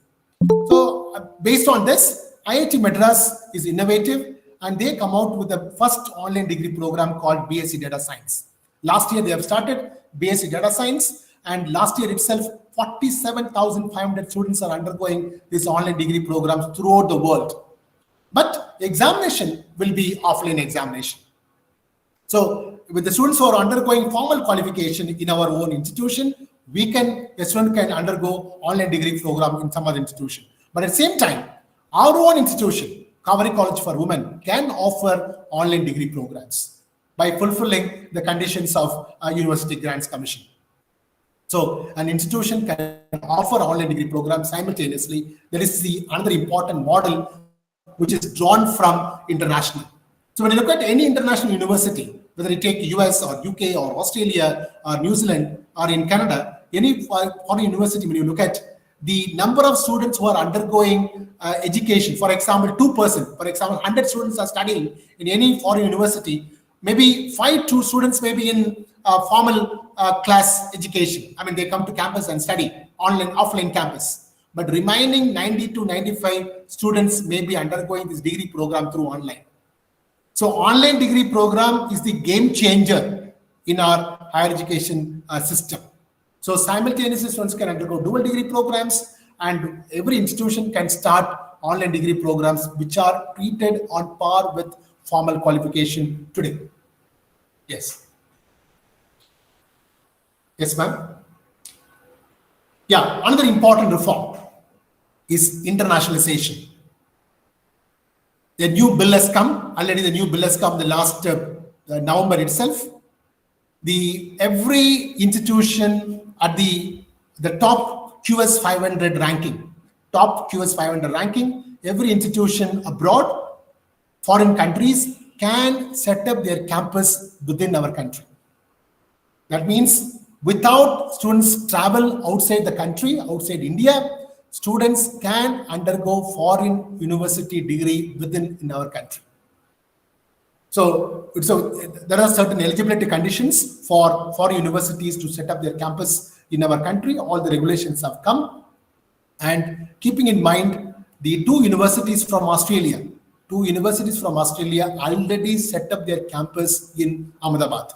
So based on this, IIT Madras is innovative, and they come out with the first online degree program called BSc Data Science. Last year they have started BSc Data Science, and last year itself 47,500 students are undergoing these online degree programs throughout the world. But examination will be offline examination. So with the students who are undergoing formal qualification in our own institution, a student can undergo online degree program in some other institution. But at the same time, our own institution, Kaveri College for Women, can offer online degree programs by fulfilling the conditions of University Grants Commission. So an institution can offer online degree programs simultaneously. That is another important model which is drawn from international. So when you look at any international university, whether you take US or UK or Australia or New Zealand or in Canada, any foreign university, when you look at the number of students who are undergoing education, for example, 2%, for example, 100 students are studying in any foreign university, maybe 5 students may be in formal class education. I mean, they come to campus and study offline campus. But remaining 90 to 95 students may be undergoing this degree program through online. So online degree program is the game changer in our higher education system. So simultaneously, students can undergo dual degree programs, and every institution can start online degree programs which are treated on par with formal qualification today. Yes. Yes, ma'am. Yeah, another important reform is internationalization. The new bill has come. Already the new bill has come the last November itself. Every institution at the top QS 500 ranking, every institution abroad, foreign countries can set up their campus within our country. That means Without students travel outside the country, outside India, students can undergo foreign university degree in our country. So there are certain eligibility conditions for universities to set up their campus in our country. All the regulations have come, and keeping in mind the two universities from Australia already set up their campus in Ahmedabad.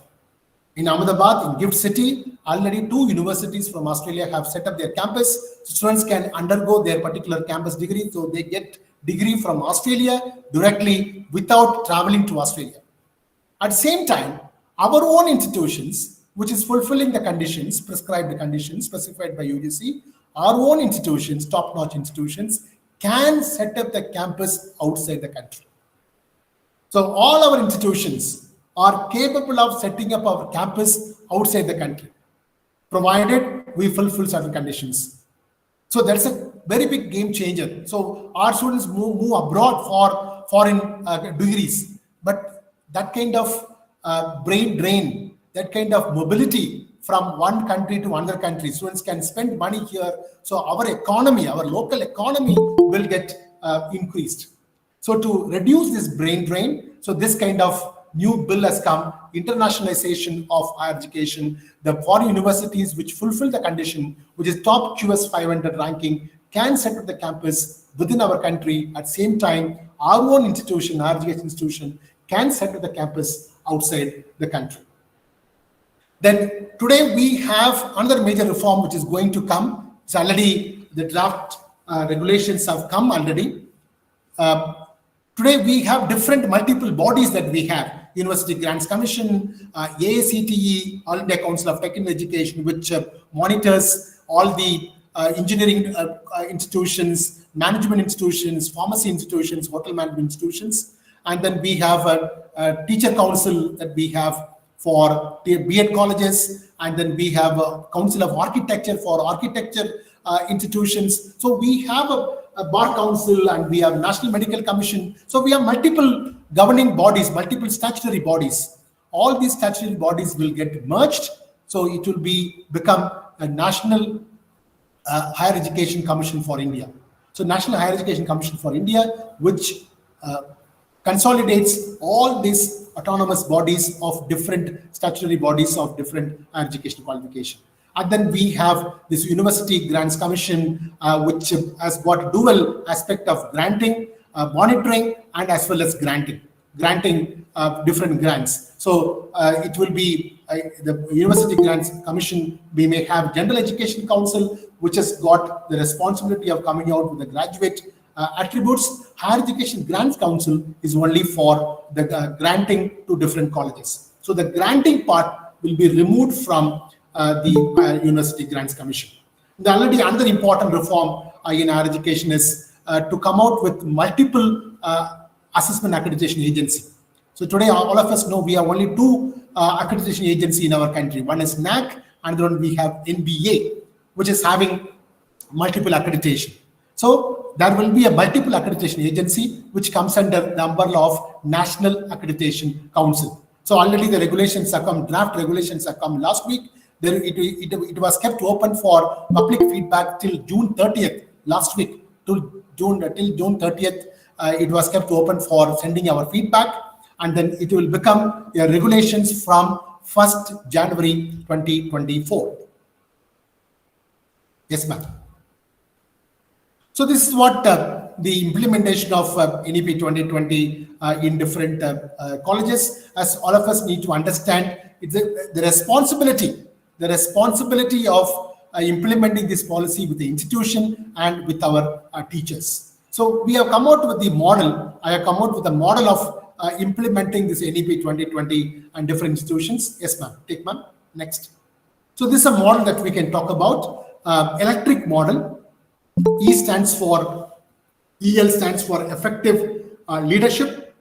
In Ahmedabad, in Gift City, already two universities from Australia have set up their campus. Students can undergo their particular campus degree, so they get degree from Australia directly without traveling to Australia. At the same time, our own institutions, which is fulfilling the conditions, prescribed conditions specified by UGC, our own institutions, top-notch institutions, can set up the campus outside the country. So all our institutions are capable of setting up our campus outside the country, provided we fulfill certain conditions. So that's a very big game changer. So our students move abroad for foreign degrees, but that kind of brain drain, that kind of mobility from one country to another country, students can spend money here. So our economy, our local economy will get increased. So to reduce this brain drain, so this kind of new bill has come, internationalization of higher education. The foreign universities which fulfill the condition, which is top QS 500 ranking, can set up the campus within our country. At the same time, our own institution, higher education institution, can set up the campus outside the country. Then today we have another major reform which is going to come. It's already, the draft regulations have come already. Today we have different multiple bodies that we have. University Grants Commission, AICTE, All India Council of Technical Education, which monitors all the engineering institutions, management institutions, pharmacy institutions, hotel management institutions. And then we have a teacher council that we have for B.Ed colleges. And then we have a council of architecture for architecture institutions. So we have a bar council, and we have National Medical Commission. So we have multiple governing bodies, multiple statutory bodies. All these statutory bodies will get merged. So it will become a National Higher Education Commission for India. So National Higher Education Commission for India, which consolidates all these autonomous bodies of different statutory bodies of different higher education qualification. And then we have this University Grants Commission, which has got dual aspect of granting, monitoring, and as well as granting different grants. So it will be the University Grants Commission. We may have General Education Council, which has got the responsibility of coming out with the graduate attributes. Higher Education Grants Council is only for the granting to different colleges. So the granting part will be removed from the University Grants Commission. Already another important reform in higher education is to come out with multiple assessment accreditation agency. So today all of us know we have only two accreditation agency in our country. One is NAC, and then we have NBA, which is having multiple accreditation. So there will be a multiple accreditation agency which comes under the umbrella of National Accreditation Council. So already the regulations have come, draft regulations have come last week. It was kept open for public feedback till June 30th last week. Till June 30th, it was kept open for sending our feedback, and then it will become regulations from 1st January 2024. Yes, ma'am. So this is what the implementation of NEP 2020 in different colleges, as all of us need to understand, it's the responsibility of implementing this policy with the institution and with our teachers. So we have come out with the model. I have come out with a model of implementing this NEP 2020 and different institutions. Yes, ma'am. Take, ma'am. Next. So this is a model that we can talk about. Electric model. EL stands for effective leadership.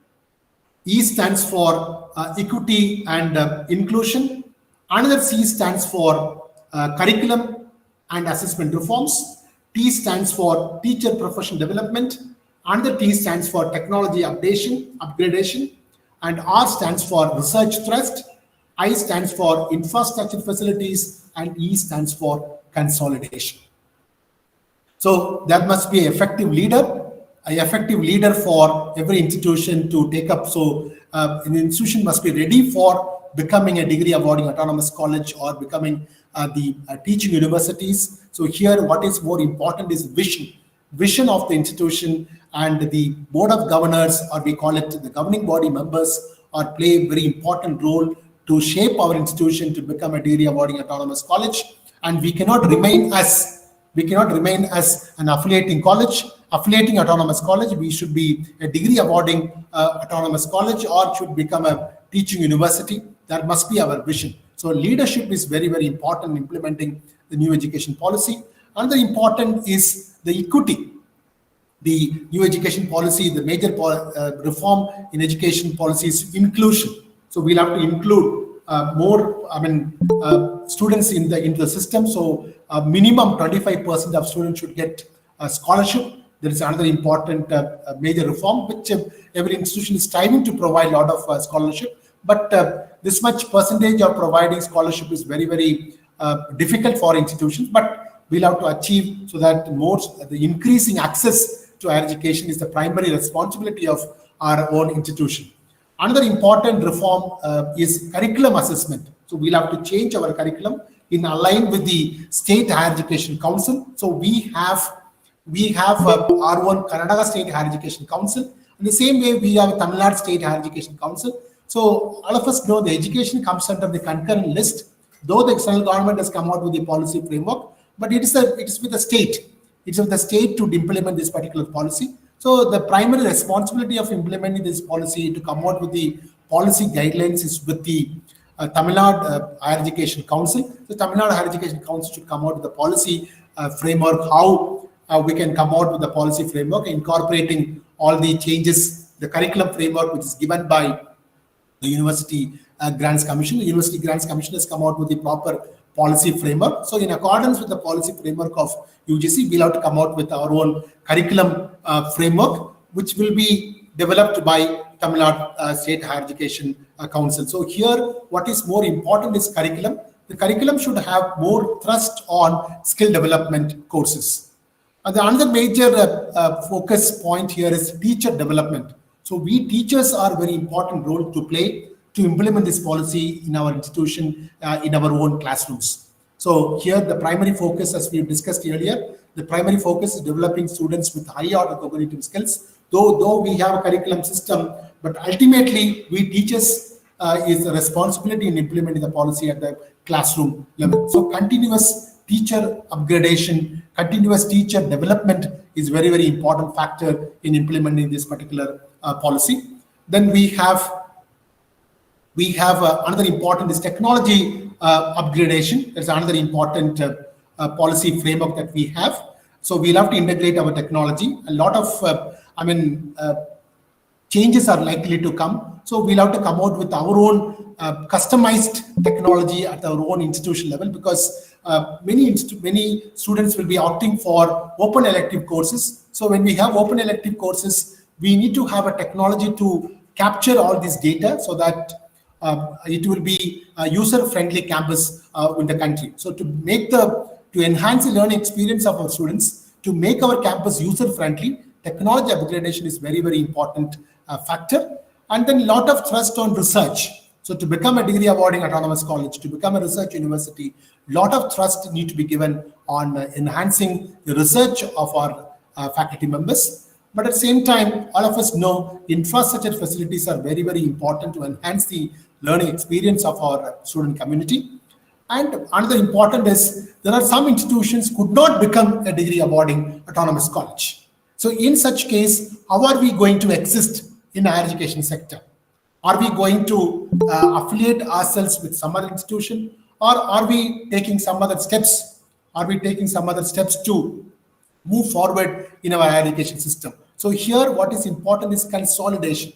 E stands for equity and inclusion. Another C stands for curriculum and assessment reforms. T stands for teacher professional development. Another T stands for technology upgradation. And R stands for research thrust. I stands for infrastructure facilities, and E stands for consolidation. So there must be an effective leader for every institution to take up. So an institution must be ready for becoming a degree awarding autonomous college or becoming the teaching universities. So here what is more important is vision of the institution, and the board of governors, or we call it the governing body members, are play a very important role to shape our institution to become a degree awarding autonomous college. And we cannot remain as an affiliating autonomous college. We should be a degree awarding autonomous college, or should become a teaching university. That must be our vision. So leadership is very, very important in implementing the new education policy. Another important is the equity. The new education policy, the major reform in education policy is inclusion. So we'll have to include more students into the system. So minimum 25% of students should get a scholarship. There is another important major reform which every institution is striving to provide a lot of scholarship. But this much percentage of providing scholarship is very, very difficult for institutions. But we'll have to achieve so that the increasing access to higher education is the primary responsibility of our own institution. Another important reform is curriculum assessment. So we'll have to change our curriculum in align with the State Higher Education Council. So we have our own Karnataka State Higher Education Council. In the same way, we have Tamil Nadu State Higher Education Council. So all of us know the education comes under the concurrent list, though the external government has come out with the policy framework, but it is with the state. It's with the state to implement this particular policy. So the primary responsibility of implementing this policy to come out with the policy guidelines is with the Tamil Nadu Higher Education Council. The Tamil Nadu Higher Education Council should come out with the policy framework, how we can come out with the policy framework, incorporating all the changes, the curriculum framework which is given by the University Grants Commission. The University Grants Commission has come out with the proper policy framework. So in accordance with the policy framework of UGC, we'll have to come out with our own curriculum framework, which will be developed by Tamil Nadu State Higher Education Council. So here, what is more important is curriculum. The curriculum should have more thrust on skill development courses. Another major focus point here is teacher development. So we teachers are very important role to play to implement this policy in our institution, in our own classrooms. So here the primary focus, as we discussed earlier, the primary focus is developing students with high order cognitive skills. Though we have a curriculum system, but ultimately we teachers is the responsibility in implementing the policy at the classroom level. So continuous teacher upgradation, continuous teacher development is very, very important factor in implementing this particular policy. Then we have another important is technology upgradation. There's another important policy framework that we have. So we'll have to integrate our technology. A lot of changes are likely to come. So we'll have to come out with our own customized technology at our own institution level, because many students will be opting for open elective courses. So when we have open elective courses, we need to have a technology to capture all this data so that it will be a user-friendly campus in the country. So to enhance the learning experience of our students, to make our campus user-friendly, technology upgradation is very, very important factor. And then a lot of thrust on research. So to become a degree awarding autonomous college, to become a research university, a lot of thrust need to be given on enhancing the research of our faculty members. But at the same time, all of us know infrastructure facilities are very, very important to enhance the learning experience of our student community. And another important is there are some institutions could not become a degree awarding autonomous college. So in such case, how are we going to exist in the higher education sector? Are we going to affiliate ourselves with some other institution, or are we taking some other steps? Are we taking some other steps to move forward in our higher education system? So here, what is important is consolidation.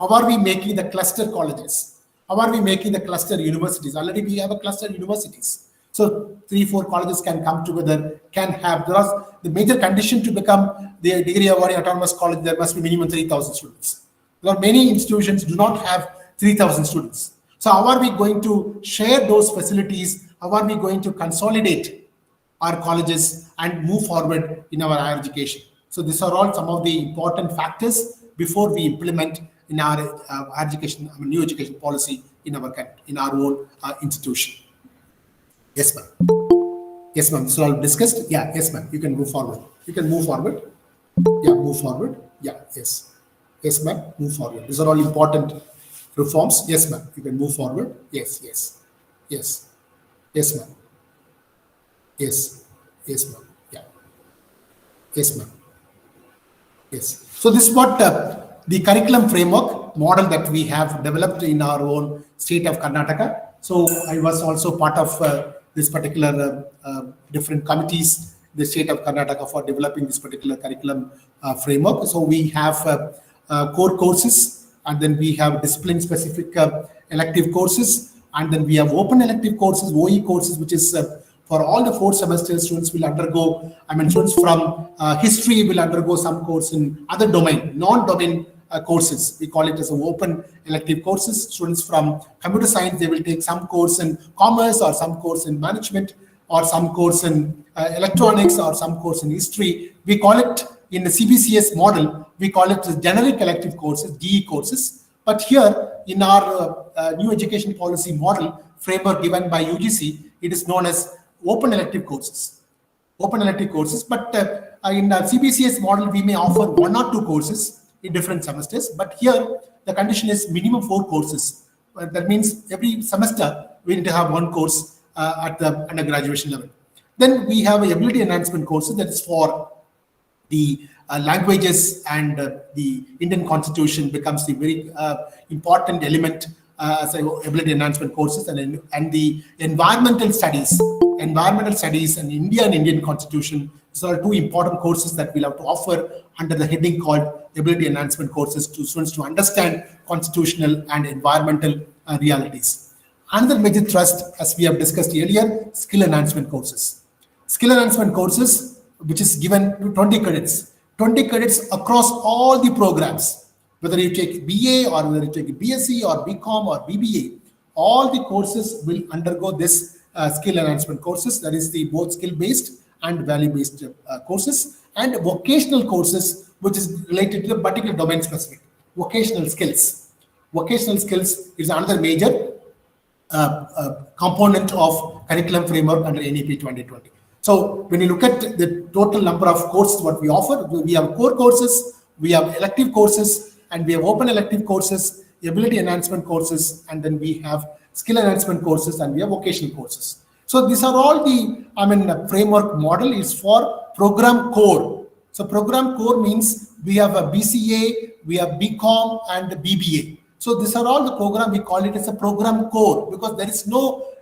How are we making the cluster colleges? How are we making the cluster universities? Already we have a cluster universities. So 3-4 colleges can come together, the major condition to become the degree awarding autonomous college, there must be minimum 3,000 students. There are many institutions do not have 3,000 students. So how are we going to share those facilities? How are we going to consolidate our colleges and move forward in our higher education? So these are all some of the important factors before we implement in our education, new education policy in our own institution. Yes, ma'am. Yes, ma'am. So all discussed. Yeah. Yes, ma'am. You can move forward. You can move forward. Yeah. Move forward. Yeah. Yes. Yes, ma'am. Move forward. These are all important reforms. Yes, ma'am. You can move forward. Yes. Yes. Yes. Yes, ma'am. Yes. Yes, ma'am. Yeah. Yes, ma'am. Yes. So this is what the curriculum framework model that we have developed in our own state of Karnataka. So I was also part of this particular different committees, the state of Karnataka, for developing this particular curriculum framework. So we have core courses, and then we have discipline-specific elective courses, and then we have open elective courses, OE courses, which is for all the 4 semesters. Students will undergo, students from history will undergo some course in other domain, non-domain courses. We call it as an open elective courses. Students from computer science, they will take some course in commerce, or some course in management, or some course in electronics, or some course in history. We call it, in the CBCS model, we call it as generic elective courses, DE courses. But here in our new education policy model framework given by UGC, it is known as open elective courses. Open elective courses. But in our CBCS model, we may offer 1 or 2 courses in different semesters. But here, the condition is minimum 4 courses. That means every semester, we need to have 1 course at the undergraduate level. Then we have ability enhancement courses, that is for the languages, and the Indian Constitution becomes the very important element as ability enhancement courses, and the environmental studies and India and Indian Constitution. These are 2 important courses that we'll have to offer under the heading called ability enhancement courses to students to understand constitutional and environmental realities. Another major thrust, as we have discussed earlier, skill enhancement courses. Skill enhancement courses, which is given to 20 credits. 20 credits across all the programs, whether you take BA or whether you take BSc or BCom or BBA, all the courses will undergo this skill enhancement courses. That is the both skill-based and value-based courses, and vocational courses, which is related to the particular domain specific. Vocational skills. Vocational skills is another major component of curriculum framework under NEP 2020. So when you look at the total number of courses what we offer, we have core courses, we have elective courses, and we have open elective courses, ability enhancement courses, and then we have skill enhancement courses, and we have vocational courses. So these are all the, framework model is for program core. So program core means we have a BCA, we have BCom, and BBA. So these are all the program, we call it as a program core, because there is no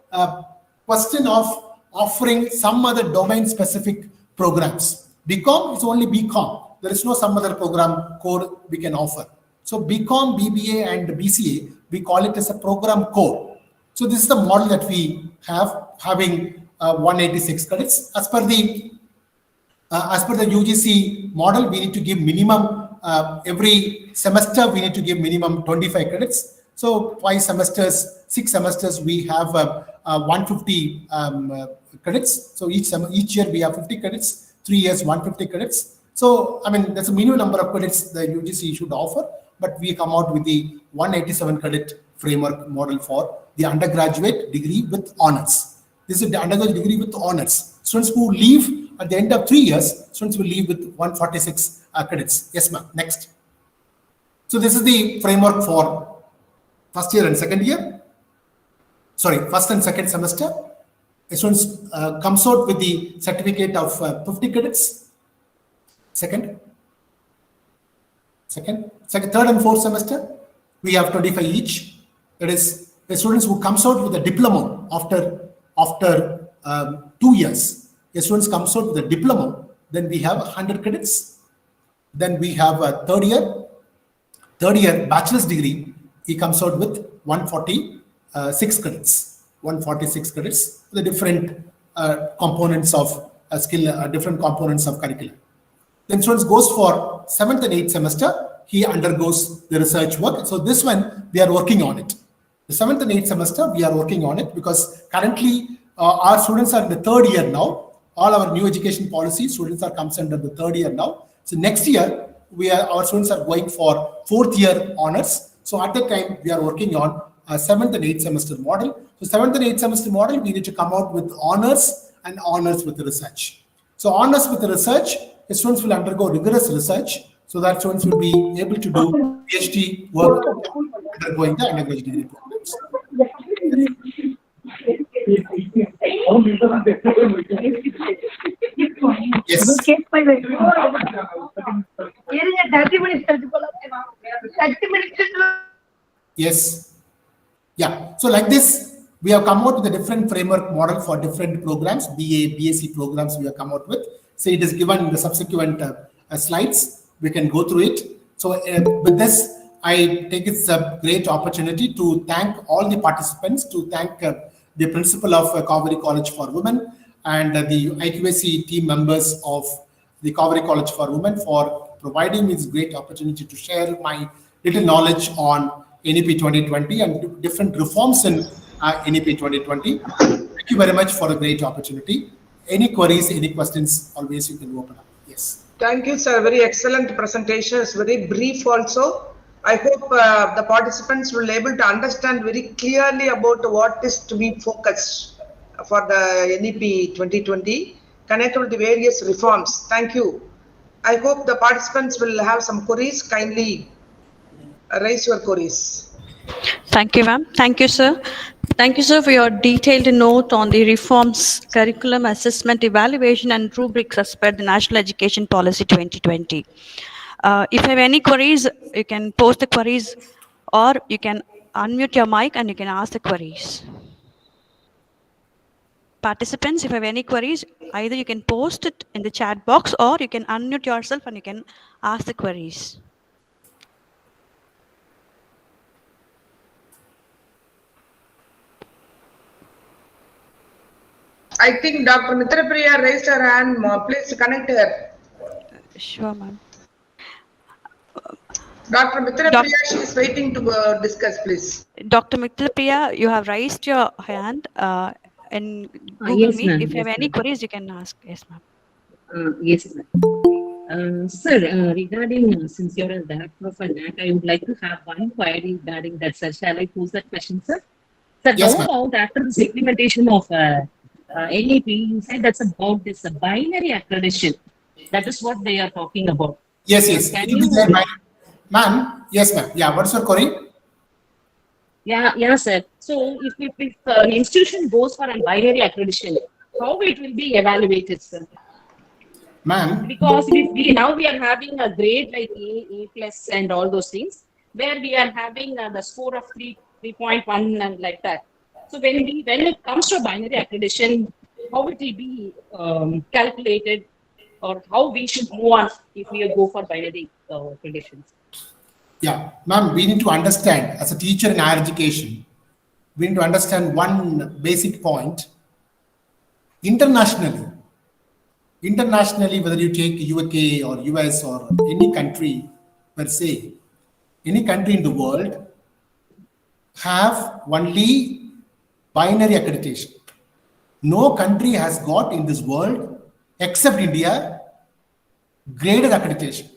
question of offering some other domain specific programs. BCom is only BCom. There is no some other program core we can offer. So BCom, BBA, and BCA, we call it as a program core. So this is the model that we have, having 186 credits. As per the UGC model, we need to give minimum every semester. We need to give minimum 25 credits. So 5 semesters, 6 semesters, we have 150 credits. So each year we have 50 credits. 3 years, 150 credits. So that's a minimum number of credits the UGC should offer. But we come out with the 187 credit framework model for the undergraduate degree with honors. This is the undergraduate degree with honors. Students who leave at the end of 3 years, students will leave with 146 credits. Yes, ma'am. Next. So this is the framework for first year and second year. Sorry, first and second semester. Students comes out with the certificate of 50 credits. Second, third and fourth semester, we have 25 each. That is, the students who comes out with a diploma after 2 years. The students comes out with a diploma, then we have 100 credits. Then we have a third year bachelor's degree. He comes out with 146 credits. 146 credits, the different components of skill, different components of curriculum. Then students goes for 7th and 8th semester. He undergoes the research work. So this one, we are working on it. The 7th and 8th semester, we are working on it because currently our students are in the 3rd year now. All our new education policy students are comes under the 3rd year now. So next year, our students are going for 4th year honors. So at that time, we are working on a 7th and 8th semester model. So 7th and 8th semester model, we need to come out with honors and honors with the research. So honors with the research, the students will undergo rigorous research so that students will be able to do PhD work undergoing the undergraduate degree programs. Yes. 30 minutes. Yes. Yeah. So like this, we have come out with a different framework model for different programs, BA, BSc programs we have come out with. So it is given in the subsequent slides. We can go through it. So with this, I take it a great opportunity to thank all the participants, to thank the principal of Cocurricular College for Women and the IQAC team members of the Cocurricular College for Women for providing me this great opportunity to share my little knowledge on NEP 2020 and different reforms in NEP 2020. Thank you very much for a great opportunity. Any queries, any questions, always you can open up. Yes. Thank you, sir. Very excellent presentation. It's very brief also. I hope the participants will be able to understand very clearly about what is to be focused for the NEP 2020 connected with the various reforms. Thank you. I hope the participants will have some queries. Kindly raise your queries. Thank you, ma'am. Thank you, sir. Thank you, sir, for your detailed note on the reforms, curriculum, assessment, evaluation, and rubrics as per the National Education Policy 2020. If you have any queries, you can post the queries or you can unmute your mic and you can ask the queries. Participants, if you have any queries, either you can post it in the chat box or you can unmute yourself and you can ask the queries. I think Dr. Mitrapriya raised her hand. Please connect her. Sure, ma'am. Dr. Mitrapriya, she is waiting to discuss, please. Dr. Mitrapriya, you have raised your hand in Google Yes, Meet. ma'am. If you have Yes, any ma'am. queries, you can ask. Yes, ma'am. Yes, ma'am. Sir, regarding since you're a director of a NAC, I would like to have one query regarding that, sir. Shall I pose that question, sir? Sir, Yes, how ma'am. about after this implementation of NEP, you said that's about this binary accreditation. That is what they are talking about. Yes, yes. Can It will be you- there, ma'am? Yes, ma'am. Yeah, what's your query? Yeah, sir. So if an institution goes for a binary accreditation, how it will be evaluated, sir? Ma'am, Because now we are having a grade like A plus and all those things, where we are having the score of 3.1 and like that. So when it comes to binary accreditation, how it will be calculated, or how we should move on if we go for binary accreditations? yeah, ma'am, we need to understand as a teacher in higher education, we need to understand one basic point. Internationally, whether you take UK or US or any country per se, any country in the world have only binary accreditation. No country has got in this world, except India, graded accreditation.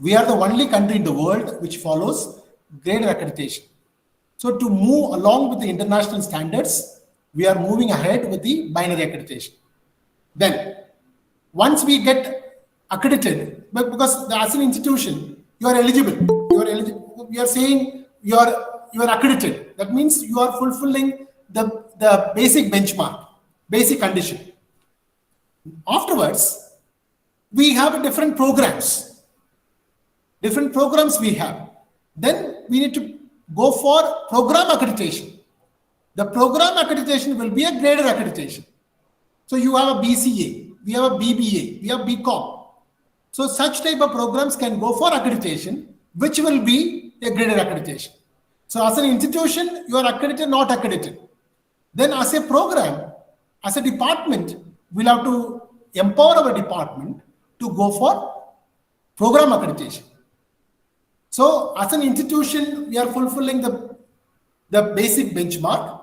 We are the only country in the world which follows graded accreditation. So to move along with the international standards, we are moving ahead with the binary accreditation. Then, once we get accredited, but because as an institution, you are eligible. We are saying you are accredited. That means you are fulfilling the basic benchmark, basic condition. Afterwards, we have different programs. Different programs we have. Then we need to go for program accreditation. The program accreditation will be a graded accreditation. So you have a BCA, we have a BBA, we have BCom. So such type of programs can go for accreditation, which will be a graded accreditation. So as an institution, you are accredited, not accredited. Then as a program, as a department, we'll have to empower our department to go for program accreditation. So as an institution, we are fulfilling the the basic benchmark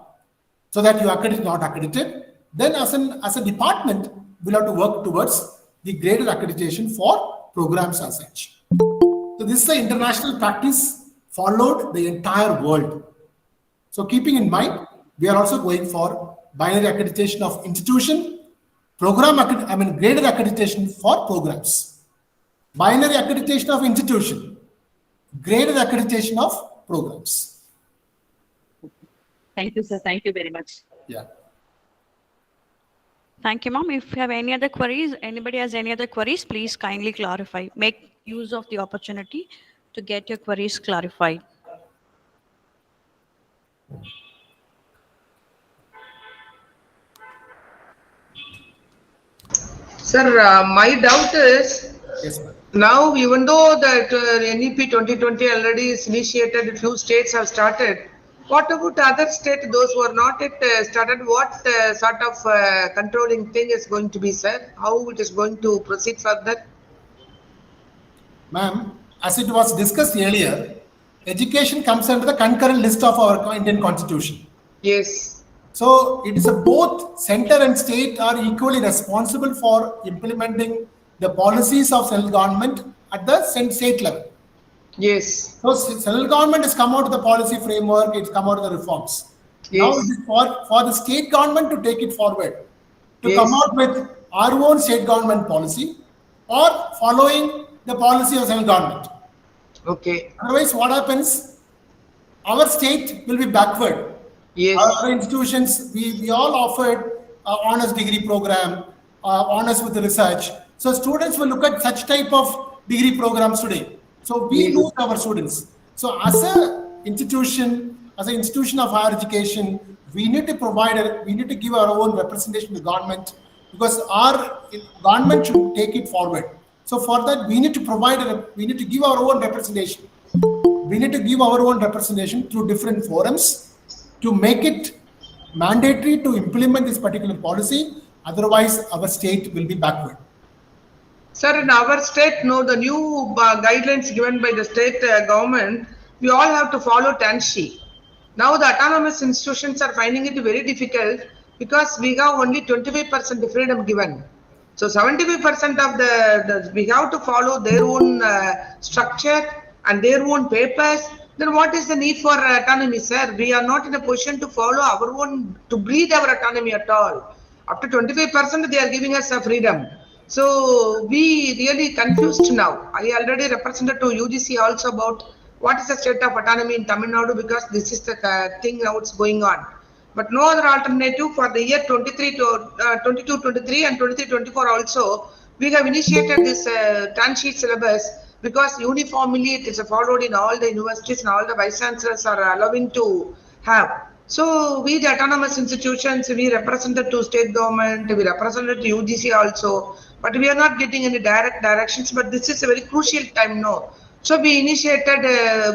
so that you accredit not accredited. Then as a department, we'll have to work towards the graded accreditation for programs as such. So this is the international practice followed the entire world. So keeping in mind, we are also going for binary accreditation of institution, graded accreditation for programs. Binary accreditation of institution, graded accreditation of programs. Thank you, sir. Thank you very much. Yeah. Thank you, ma'am. If you have any other queries, anybody has any other queries, please kindly clarify. Make use of the opportunity to get your queries clarified. Sir, my doubt is, Yes, ma'am. now even though that NEP 2020 already is initiated, a few states have started, what about other states, those who are not yet started, what sort of controlling thing is going to be, sir? How it is going to proceed further? Ma'am, as it was discussed earlier, education comes under the concurrent list of our Indian Constitution. Yes. So it is both center and state are equally responsible for implementing the policies of central government at the state level. Yes. So central government has come out with the policy framework, it's come out with the reforms. Yes. Now it is for the state government to take it forward, to Yes. come out with our own state government policy or following the policy of central government. Okay. Otherwise, what happens? Our state will be backward. Yes. Our institutions, we all offered honors degree program, honors with research. So students will look at such type of degree programs today. So we Yes. lose our students. So as an institution of higher education, we need to we need to give our own representation to government, because our government should take it forward. So for that, we need to we need to give our own representation. We need to give our own representation through different forums to make it mandatory to implement this particular policy. Otherwise, our state will be backward. Sir, in our state, no, the new guidelines given by the state government, we all have to follow TANSHI. Now the autonomous institutions are finding it very difficult because we have only 25% freedom given. So 75% of we have to follow their own structure and their own papers. Then what is the need for autonomy, sir? We are not in a position to follow our own, to breathe our autonomy at all. Up to 25% they are giving us a freedom. So we really confused now. I already represented to UGC also about what is the state of autonomy in Tamil Nadu, because this is the thing now it's going on. But no other alternative for the year 22-23 and 23-24 also. We have initiated this TANSHI syllabus because uniformly it is followed in all the universities and all the vice chancellors are allowing to have. So we, the autonomous institutions, we represented to state government, we represented to UGC also, but we are not getting any direct directions. But this is a very crucial time now. So we initiated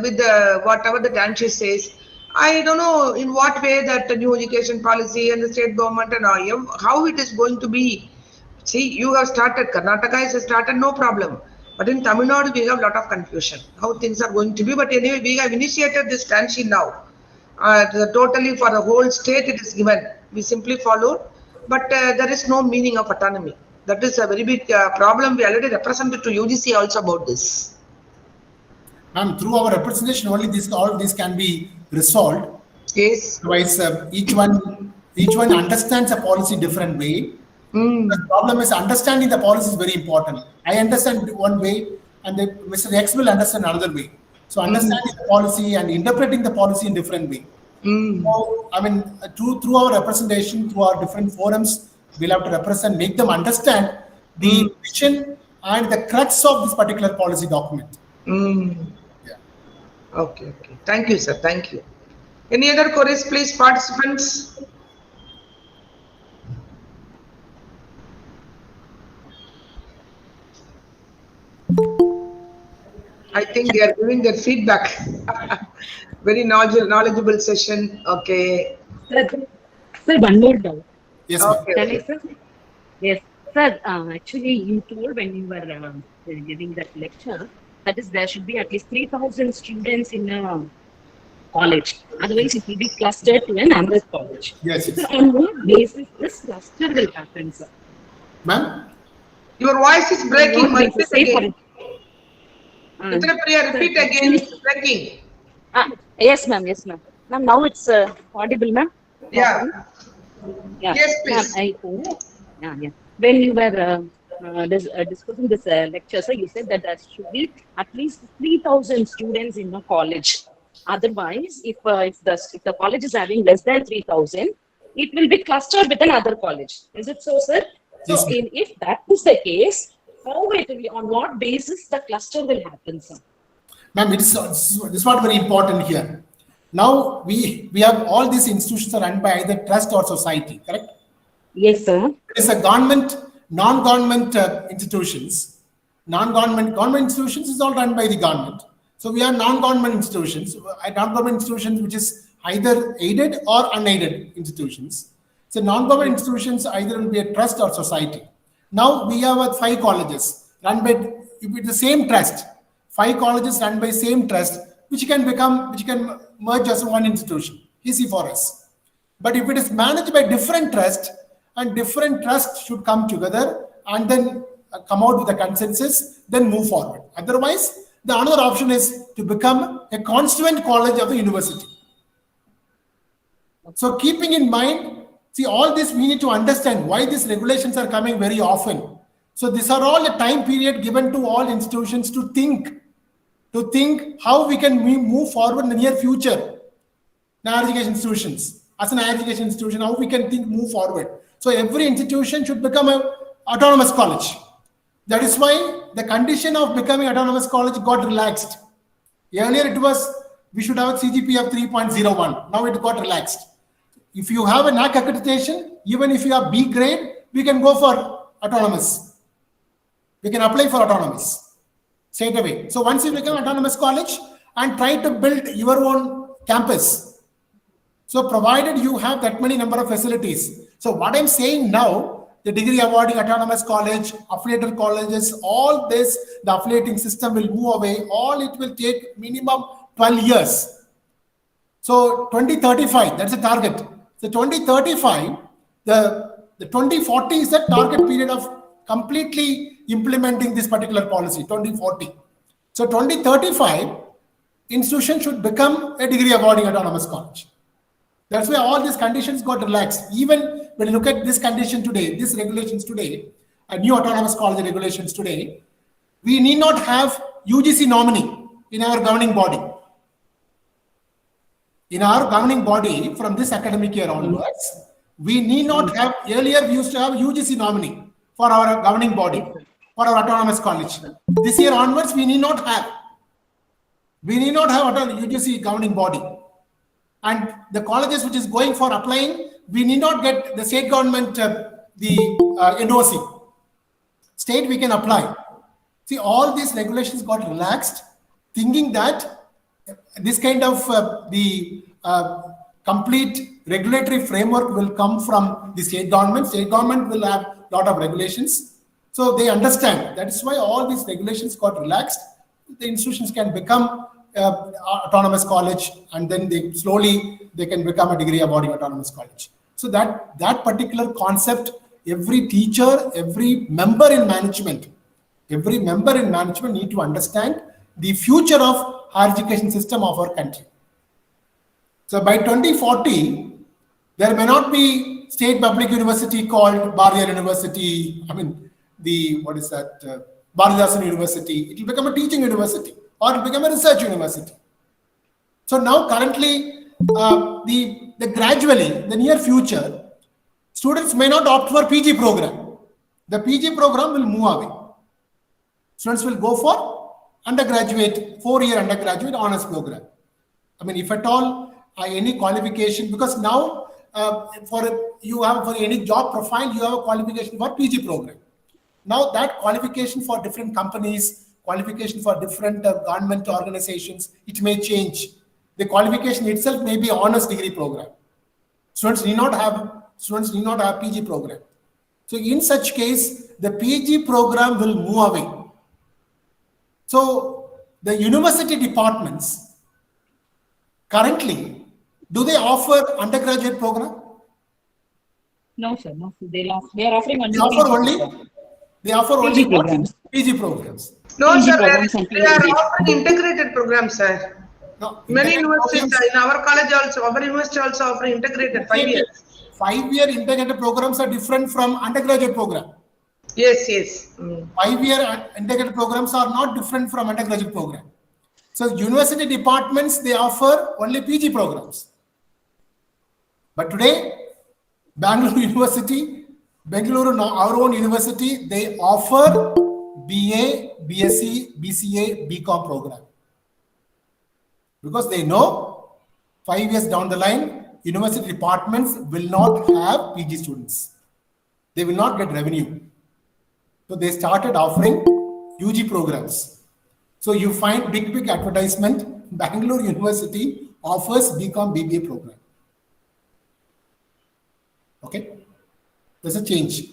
with whatever the TANSHI says. I don't know in what way that the new education policy and the state government and all, how it is going to be. See, you have started, Karnataka has started, no problem. But in Tamil Nadu, we have a lot of confusion, how things are going to be. But anyway, we have initiated this TANSHI now. Totally for the whole state it is given. We simply followed, but there is no meaning of autonomy. That is a very big problem. We already represented to UGC also about this. Ma'am, through our representation only all this can be resolved. Yes. Otherwise, each one understands a policy different way. The problem is understanding the policy is very important. I understand one way, and Mr. X will understand another way. So understanding the policy and interpreting the policy in different way. So, I mean, through our representation, through our different forums, we'll have to represent, make them understand the vision and the crux of this particular policy document. Yeah. Okay. Thank you, sir. Thank you. Any other queries, please, participants? I think they are giving their feedback. Very knowledgeable session. Okay. Sir, one more doubt. Yes, ma'am. Okay. Can I, sir? Yes, sir. Actually, you told when you were giving that lecture that is there should be at least 3,000 students in college. Otherwise, it will be clustered to another college. Yes, So, yes. on what basis this cluster will happen, sir? Ma'am? Your voice is breaking. On what Repeat basis? Say for again. uh, Mitra Priya, repeat sir, again. actually, Breaking. yes, ma'am. Yes, ma'am. Ma'am, now it's audible, ma'am. Yeah. Properly? Yeah, Yes, ma'am. please. I hope. Yeah, yeah. When you were discussing this lecture, sir, you said that there should be at least 3,000 students in a college. Otherwise, if the college is having less than 3,000, it will be clustered with another college. Is it so, sir? Yes, So, ma'am. if that is the case, how it will be, on what basis the cluster will happen, sir? Ma'am, this is what very important here. Now we have all these institutions are run by either trust or society, correct? Yes, sir. It is a government, non-government institutions. Government institutions is all run by the government. So we have non-government institutions, which is either aided or unaided institutions. So non-government institutions either will be a trust or society. Now we have 5 colleges run by with the same trust. 5 colleges run by same trust, which can merge as one institution. Easy for us. But if it is managed by different trust, and different trusts should come together and then come out with a consensus, then move forward. Otherwise, the another option is to become a constituent college of the university. So keeping in mind, see, all this we need to understand why these regulations are coming very often. So these are all a time period given to all institutions to think how we can move forward in the near future. In higher education institutions, as an higher education institution, how we can move forward. So every institution should become an autonomous college. That is why the condition of becoming autonomous college got relaxed. Earlier it was, we should have a CGPA of 3.01. Now it got relaxed. If you have a NAC accreditation, even if you have B grade, we can go for autonomous. We can apply for autonomous straight away. So once you become autonomous college and try to build your own campus. So provided you have that many number of facilities. So what I'm saying now, the degree awarding autonomous college, affiliated colleges, all this, the affiliating system will move away. All it will take minimum 12 years. So 2035, that's the target. So 2035, the 2040 is the target period of completely implementing this particular policy, 2040. So 2035, institution should become a degree awarding autonomous college. That's why all these conditions got relaxed. Even when you look at this condition today, these regulations today, new autonomous college regulations today, we need not have UGC nominee in our governing body. In our governing body, from this academic year onwards, we need not have, earlier we used to have UGC nominee for our governing body, for our autonomous college. This year onwards, we need not have. We need not have UGC governing body. And the colleges which is going for applying, we need not get the state government, the NOC. State we can apply. See, all these regulations got relaxed, thinking that this kind of the complete regulatory framework will come from the state government. State government will have a lot of regulations. So they understand. That is why all these regulations got relaxed. The institutions can become autonomous college, and then they can become a degree awarding autonomous college. So that particular concept, every teacher, every member in management need to understand the future of higher education system of our country. So by 2040, there may not be state public university called Bharatiya University. I mean, Bharathidasan University. It will become a teaching university, or it will become a research university. So now currently, gradually, the near future, students may not opt for PG program. The PG program will move away. Students will go for undergraduate, 4-year undergraduate honors program. I mean, if at all any qualification, because now for any job profile, you have a qualification for PG program. Now that qualification for different companies, qualification for different government organizations, it may change. The qualification itself may be honors degree program. Students need not have PG program. So in such case, the PG program will move away. So the university departments Currently, do they offer undergraduate program? No, sir. No, sir. They are offering They only offer PG, only, sir. they offer only PG what? programs. PG programs. No, PG sir, programs and they are PhD. offering integrated programs, sir. No, Many integrated universities, programs, in our college also, our university also offering integrated 5 years. 5-year integrated programs are different from undergraduate program. Yes, yes. Mm. 5-year integrated programs are not different from undergraduate program. So university departments, they offer only PG programs. But today, Bangalore University, Bengaluru, our own university, they offer BA, BSc, BCA, BCom program. Because they know 5 years down the line, university departments will not have PG students. They will not get revenue. So they started offering UG programs. So you find big advertisement, Bangalore University offers BCom BBA program. Okay, there's a change.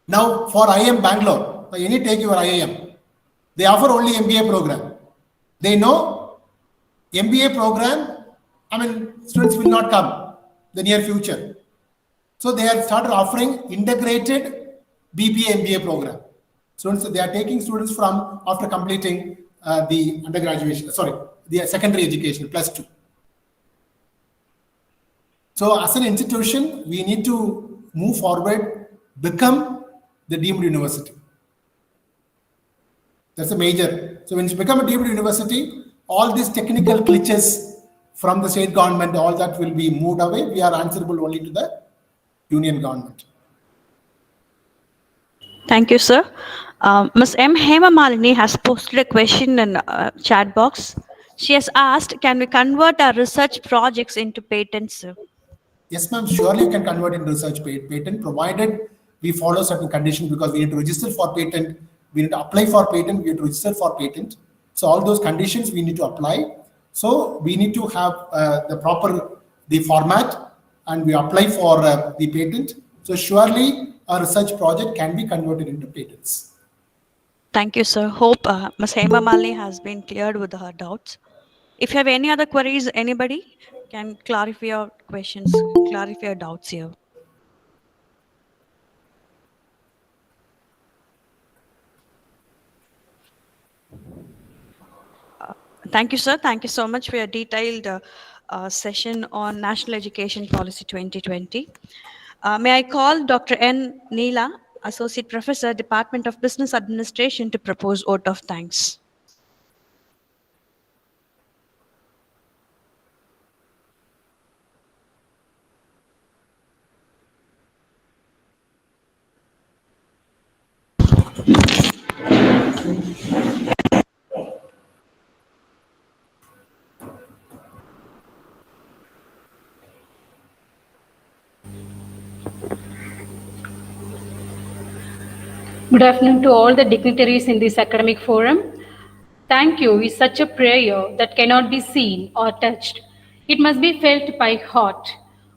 Now for IIM Bangalore, any take your IIM, they offer only MBA program. They know MBA program, students will not come the near future. So they have started offering integrated BBA MBA program. Students, they are taking students from after completing the the secondary education, +2. So as an institution, we need to move forward, become the deemed university. That's a major. So when you become a deemed university, all these technical glitches from the state government, all that will be moved away. We are answerable only to the union government. Thank you, sir. Ms. M. Hema Malini has posted a question in chat box. She has asked, can we convert our research projects into patents, sir? Yes, ma'am. Surely you can convert into research patent, provided we follow certain conditions, because we need to register for patent, we need to apply for patent, we need to register for patent. So all those conditions we need to apply. So we need to have the format, and we apply for the patent. So surely a research project can be converted into patents. Thank you, sir. Hope Ms. Hema Malini has been cleared with her doubts. If you have any other queries, anybody can clarify your questions, clarify your doubts here. Thank you, sir. Thank you so much for your detailed session on National Education Policy 2020. May I call Dr. N. Neela, Associate Professor, Department of Business Administration, to propose vote of thanks. Good afternoon to all the dignitaries in this academic forum. Thank you is such a prayer that cannot be seen or touched. It must be felt by heart.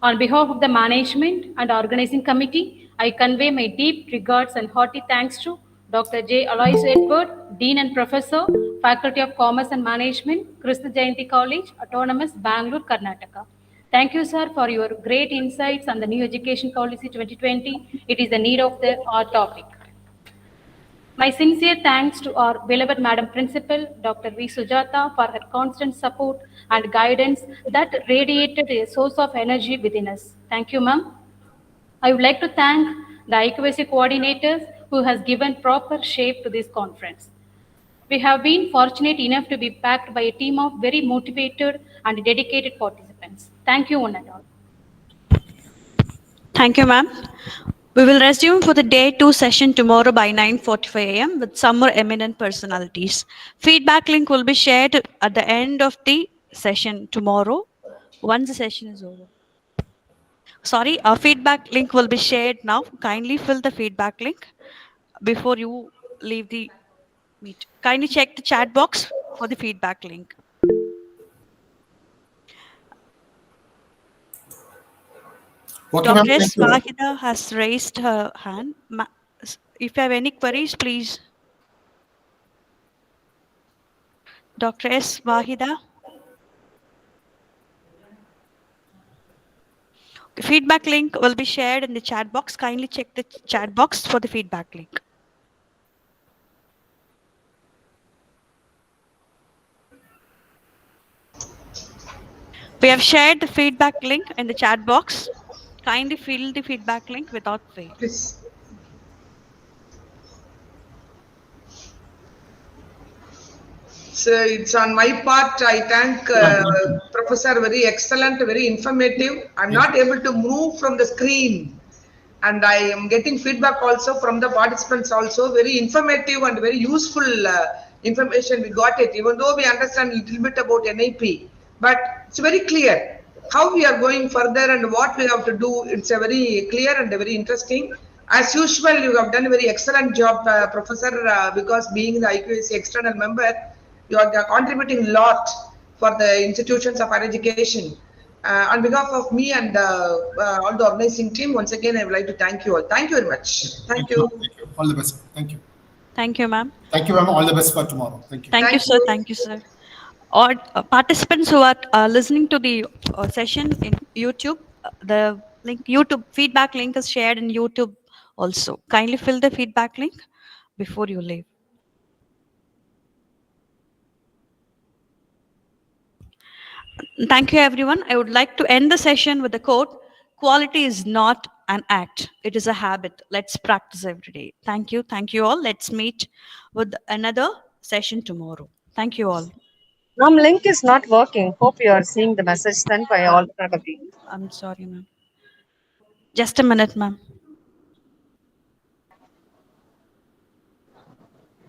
On behalf of the management and organizing committee, I convey my deep regards and hearty thanks to Dr. J. Alois Edward, Dean and Professor, Faculty of Commerce and Management, Krishna Jayanti College, Autonomous, Bangalore, Karnataka. Thank you, sir, for your great insights on the new education policy 2020. It is the need of our topic. My sincere thanks to our beloved Madam Principal, Dr. V. Sujata, for her constant support and guidance that radiated a source of energy within us. Thank you, ma'am. I would like to thank the IQAC coordinators who has given proper shape to this conference. We have been fortunate enough to be backed by a team of very motivated and dedicated participants. Thank you, one and all. Thank you, ma'am. We will resume for the day 2 session tomorrow by 9:45 a.m. with some more eminent personalities. Feedback link will be shared at the end of the session tomorrow, once the session is over. Sorry, our feedback link will be shared now. Kindly fill the feedback link before you leave the meet. Kindly check the chat box for the feedback link. Okay, Dr. ma'am. S. Wahida has raised her hand. If you have any queries, please. Dr. S. Wahida. Feedback link will be shared in the chat box. Kindly check the chat box for the feedback link. We have shared the feedback link in the chat box. Kindly fill the feedback link without fail. Please. So it's on my part. I thank Professor, very excellent, very informative. I'm not able to move from the screen, and I am getting feedback also from the participants also. Very informative and very useful information we got it, even though we understand a little bit about NIP, but it's very clear how we are going further and what we have to do. It's a very clear and very interesting. As usual, you have done a very excellent job, Professor, because being the IQAC external member, you are contributing a lot for the institutions of higher education. On behalf of me and all the organizing team, once again, I would like to thank you all. Thank you very much. Thank you. Thank you. All the best. Thank you. Thank you, ma'am. Thank you, ma'am. All the best for tomorrow. Thank you. Thank you, sir. Thank you, sir. Or participants who are listening to the session in YouTube, the link, YouTube feedback link is shared in YouTube also. Kindly fill the feedback link before you leave. Thank you, everyone. I would like to end the session with a quote: "Quality is not an act; it is a habit. Let's practice every day." Thank you. Thank you all. Let's meet with another session tomorrow. Thank you all. Ma'am, link is not working. Hope you are seeing the message sent by all probably. I'm sorry, ma'am. Just a minute, ma'am.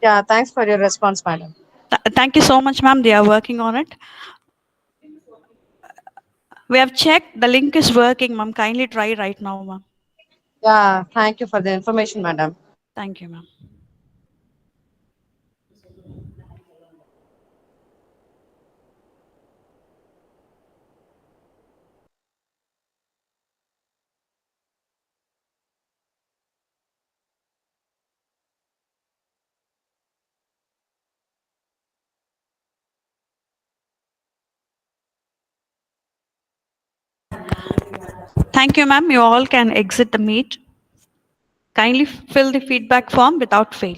Yeah, thanks for your response, madam. Thank you so much, ma'am. They are working on it. We have checked. The link is working, ma'am. Kindly try right now, ma'am. Yeah, thank you for the information, madam. Thank you, ma'am. Thank you, ma'am. You all can exit the meet. Kindly fill the feedback form without fail.